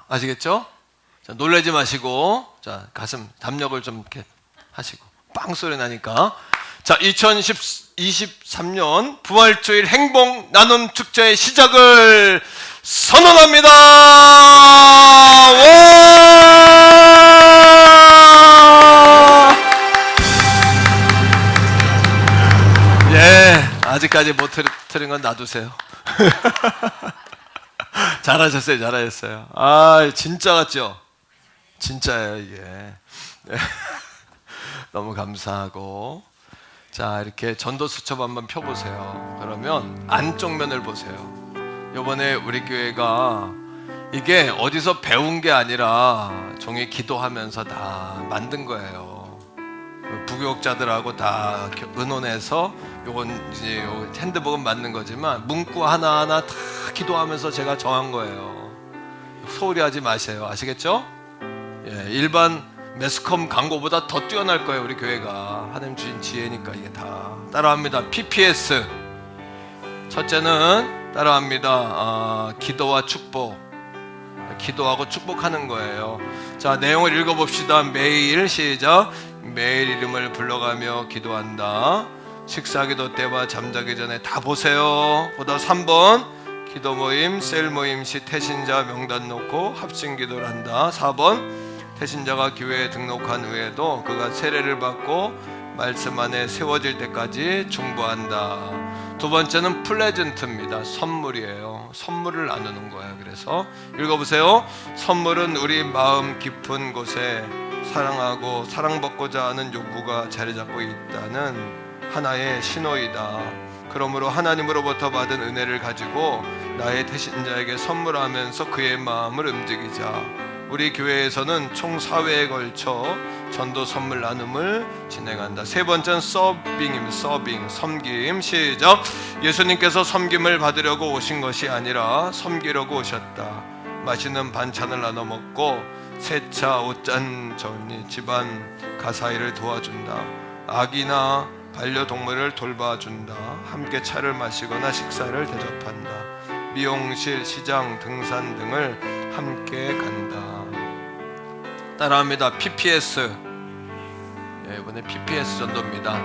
아시겠죠? 자, 놀라지 마시고, 자 가슴 담력을 좀 이렇게 하시고 빵 소리 나니까. 자, 2023년 부활주일 행복 나눔 축제의 시작을 선언합니다. 와! 예, 아직까지 못 들은 건 놔두세요. 잘하셨어요, 잘하셨어요. 아, 진짜 같죠? 진짜예요, 이게. 너무 감사하고. 자, 이렇게 전도 수첩 한번 펴보세요. 그러면 안쪽 면을 보세요. 이번에 우리 교회가 이게 어디서 배운 게 아니라 종일 기도하면서 다 만든 거예요. 부교육자들하고 다 의논해서 요건 이제 요 핸드북은 만든 거지만 문구 하나하나 다 기도하면서 제가 정한 거예요. 소홀히 하지 마세요. 아시겠죠? 예, 일반 매스컴 광고보다 더 뛰어날 거예요. 우리 교회가 하나님 주신 지혜니까. 이게 다 따라합니다. PPS 첫째는 따라합니다. 기도와 축복, 기도하고 축복하는 거예요. 자, 내용을 읽어봅시다. 매일 시작. 매일 이름을 불러가며 기도한다. 식사기도 때와 잠자기 전에 다 보세요. 보다 3번 기도 모임, 셀 모임 시 태신자 명단 놓고 합심 기도를 한다. 4번 태신자가 교회에 등록한 후에도 그가 세례를 받고 말씀 안에 세워질 때까지 중보한다. 두 번째는 플레젠트입니다. 선물이에요. 선물을 나누는 거예요. 그래서 읽어보세요. 선물은 우리 마음 깊은 곳에 사랑하고 사랑받고자 하는 욕구가 자리 잡고 있다는 하나의 신호이다. 그러므로 하나님으로부터 받은 은혜를 가지고 나의 태신자에게 선물하면서 그의 마음을 움직이자. 우리 교회에서는 총 4회에 걸쳐 전도 선물 나눔을 진행한다. 세 번째는 서빙입니다. 서빙, 섬김. 시작. 예수님께서 섬김을 받으려고 오신 것이 아니라 섬기려고 오셨다. 맛있는 반찬을 나눠 먹고 세차, 옷잔 정리, 집안 가사일을 도와준다. 아기나 반려동물을 돌봐준다. 함께 차를 마시거나 식사를 대접한다. 미용실, 시장, 등산 등을 함께 간다. 따라합니다. PPS. 예, 이번에 PPS 전도입니다.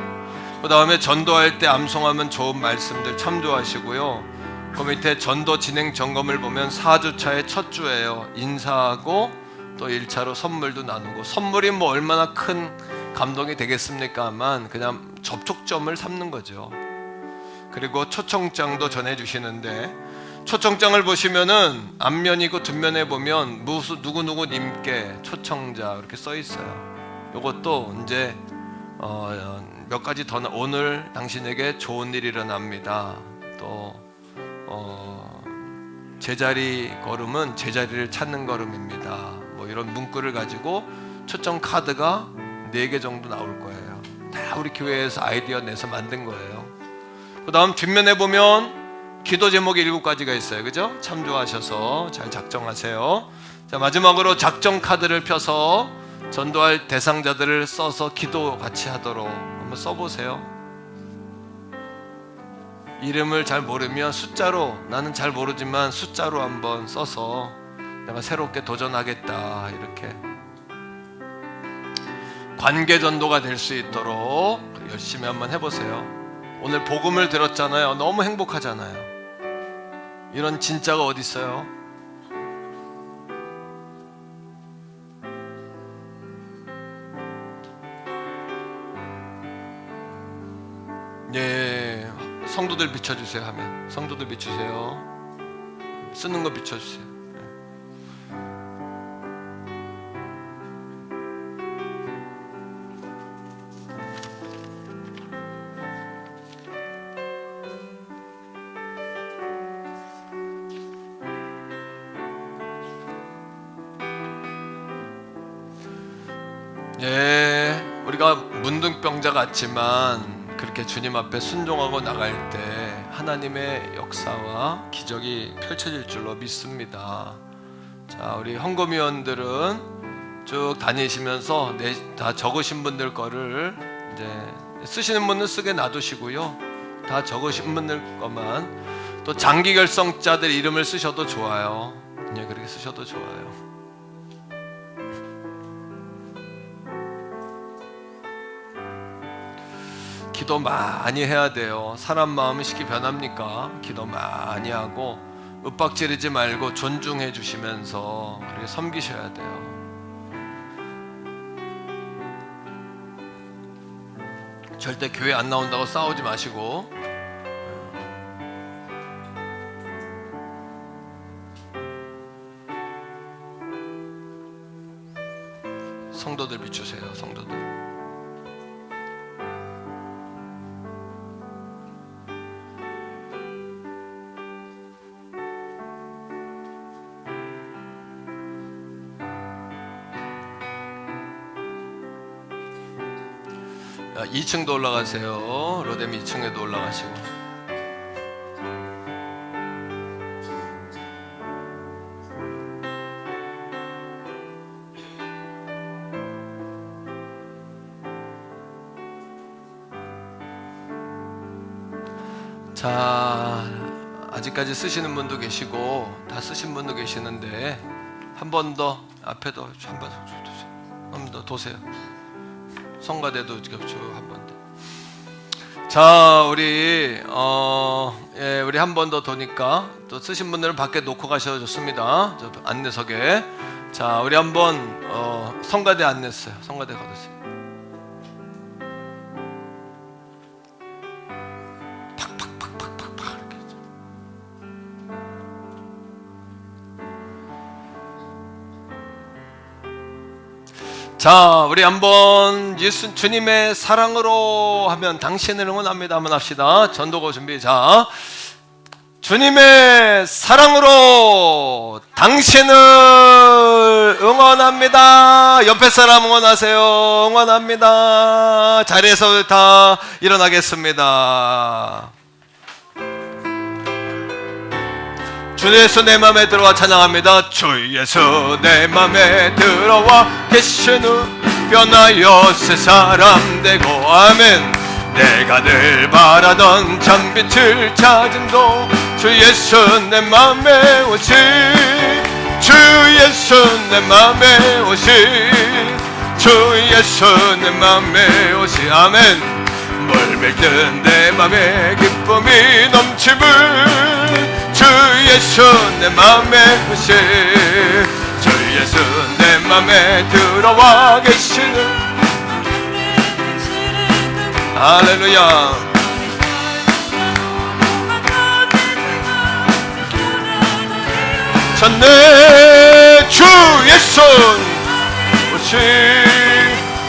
그 다음에 전도할 때 암송하면 좋은 말씀들 참조하시고요. 그 밑에 전도 진행 점검을 보면 4주차의 첫 주예요. 인사하고 또 1차로 선물도 나누고. 선물이 뭐 얼마나 큰 감동이 되겠습니까만 그냥 접촉점을 삼는 거죠. 그리고 초청장도 전해주시는데, 초청장을 보시면은 앞면이고 뒷면에 보면 누구누구님께 초청자 이렇게 써 있어요. 이것도 이제 몇 가지 더, 오늘 당신에게 좋은 일이 일어납니다. 또 제자리 걸음은 제자리를 찾는 걸음입니다. 뭐 이런 문구를 가지고 초청 카드가 4개 정도 나올 거예요. 다 우리 교회에서 아이디어 내서 만든 거예요. 그 다음 뒷면에 보면 기도 제목이 7가지가 있어요. 그죠? 참조하셔서 잘 작정하세요. 자, 마지막으로 작정 카드를 펴서 전도할 대상자들을 써서 기도 같이 하도록 한번 써보세요. 이름을 잘 모르면 숫자로, 나는 잘 모르지만 숫자로 한번 써서 내가 새롭게 도전하겠다, 이렇게 관계 전도가 될 수 있도록 열심히 한번 해보세요. 오늘 복음을 들었잖아요. 너무 행복하잖아요. 이런 진짜가 어디 있어요? 예, 성도들 비춰주세요 하면 성도들 비추세요. 쓰는 거 비춰주세요. 예, 우리가 문둥병자 같지만 그렇게 주님 앞에 순종하고 나갈 때 하나님의 역사와 기적이 펼쳐질 줄로 믿습니다. 자, 우리 헌금위원들은 쭉 다니시면서 다 적으신 분들 거를 이제 쓰시는 분은 쓰게 놔두시고요. 다 적으신 분들 것만, 또 장기 결성자들 이름을 쓰셔도 좋아요. 그냥 그렇게 쓰셔도 좋아요. 기도 많이 해야 돼요. 사람 마음이 쉽게 변합니까? 기도 많이 하고 윽박지르지 말고 존중해 주시면서 그렇게 섬기셔야 돼요. 절대 교회 안 나온다고 싸우지 마시고, 성도들 비추세요. 성도들. 자, 2층도 올라가세요. 로뎀 2층에도 올라가시고. 자, 아직까지 쓰시는 분도 계시고 다 쓰신 분도 계시는데 한 번 더 앞에도 한 번 더 도세요. 성가대도 쭉 한 번 더. 자, 우리 우리 한 번 더 도니까 또 쓰신 분들은 밖에 놓고 가셔도 좋습니다. 저 안내석에. 자, 우리 한번 성가대 안냈어요. 성가대 걷으세요. 팍팍팍팍팍팍 이렇게. 자, 우리 한번 예수 주님의 사랑으로 하면 당신을 응원합니다. 한번 합시다. 전도고 준비. 자, 주님의 사랑으로 당신을 응원합니다. 옆에 사람 응원하세요. 응원합니다. 자리에서 다 일어나겠습니다. 주 예수 내 맘에 들어와 찬양합니다. 주 예수 내 맘에 들어와 계신 후 변하여 새 사람 되고. 아멘. 내가 늘 바라던 참빛을 찾은 도 주 예수 내 맘에 오시. 주 예수 내 맘에 오시. 주 예수 내 맘에 오시. 아멘. 멀밀든 내 맘에 기쁨이 넘침을 주 예수 내 맘에 오시. 주 예수 내 맘에 들어와 계시는 할렐루야. 전내 주의 손 오시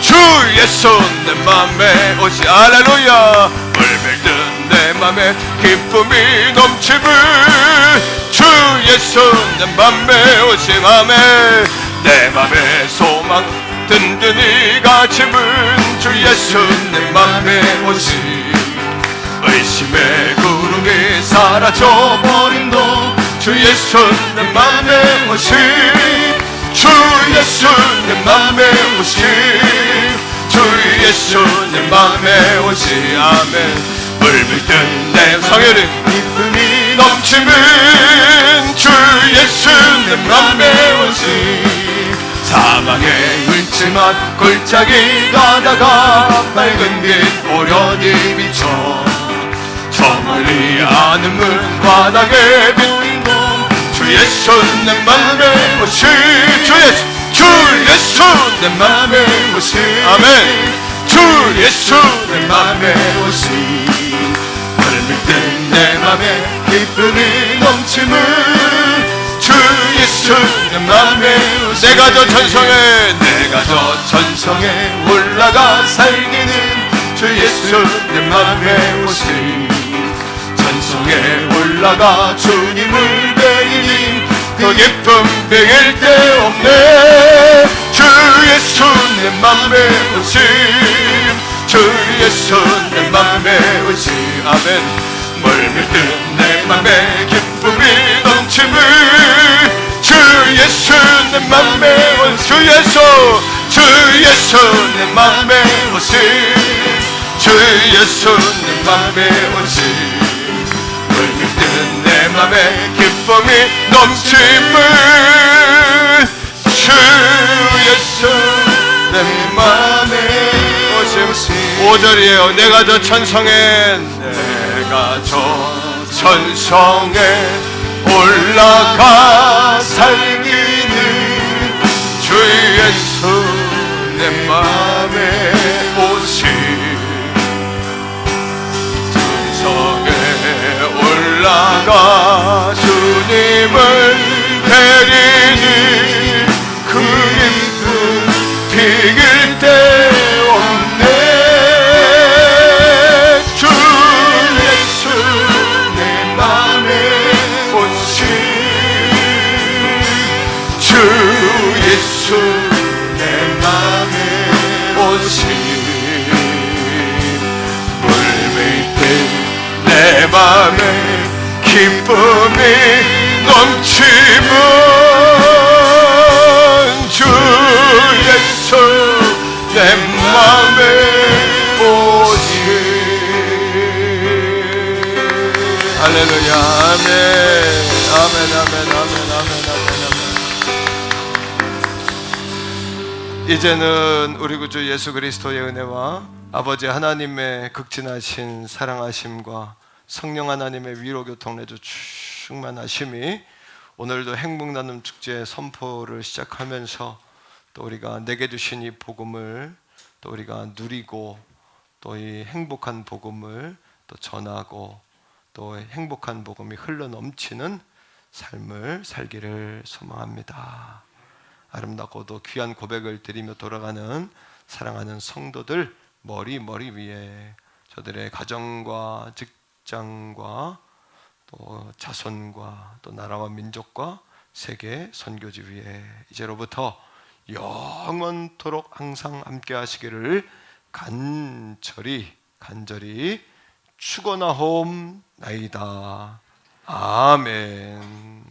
주의 손 내 맘에 오시 할렐루야. 물밀든 내 맘에 기쁨이 넘치는 주의 손 내 맘에 오시 맘에 내 맘에 소망 든든히 가침은 주의 손 내 맘에 오시 의심의 구름이 사라져버린도 주의 손 내 맘에 오시 주의 손 내 맘에 오시 주의 손 내 맘에 오시 아멘. 물밀든 내 성혈은 기쁨이 넘치는 주의 손 내 맘에 오시 사망의 물지만 골짜기 가다가 밝은 빛 오련히 비춰 저 멀리 하늘문 바닥에 보인 것 주의 손 내 맘에 오시 주의 손 내 맘에 오시 아멘. 주의 손 내 맘에 오시 물밀든 내 맘에 기쁨이 넘치는 주의 손 내 맘에 오시 내가 저 전성에 올라가 살기는 주의 손 내 맘에 오시 전성에 올라가 주님을 뵈니 그 기쁨 베길 데 없네. 주의 손 내 맘에 오시 주의 손 내 맘에 오시 아멘. 물밀든 내 맘에 기쁨이 넘치는 주의 손 내 맘에 오시 주의 손 내 맘에 오시 주의 손 내 맘에 오시 물밀든 내 맘에 기쁨이 넘치는 주의 손 내 맘에 오시 5절이에요. 내가 저 천성에 올라가 살기는 주의 손 내 맘에 오시 올라가 주님을 뵈리니 그 기쁨 비길 데 없네. 주의 손 내 맘에 오시 주의 손 내 맘에 오시 물밀든 내 맘에 기쁨이 넘치면 주의 손 내 맘에 오시 할렐루야 아멘 아멘 아멘 아멘 아멘 아멘. 이제는 우리 구주 예수 그리스도의 은혜와 아버지 하나님의 극진하신 사랑하심과 성령 하나님의 위로 교통내주 충만하심이 오늘도 행복나눔 축제 선포를 시작하면서 또 우리가 내게 주신 이 복음을 또 우리가 누리고 또 이 행복한 복음을 또 전하고 또 행복한 복음이 흘러 넘치는 삶을 살기를 소망합니다. 아름답고도 귀한 고백을 드리며 돌아가는 사랑하는 성도들 머리 위에 저들의 가정과 직장과 또 자손과 또 나라와 민족과 세계 선교지 위에 이제로부터 영원토록 항상 함께 하시기를 간절히 축원하옵나이다. 아멘.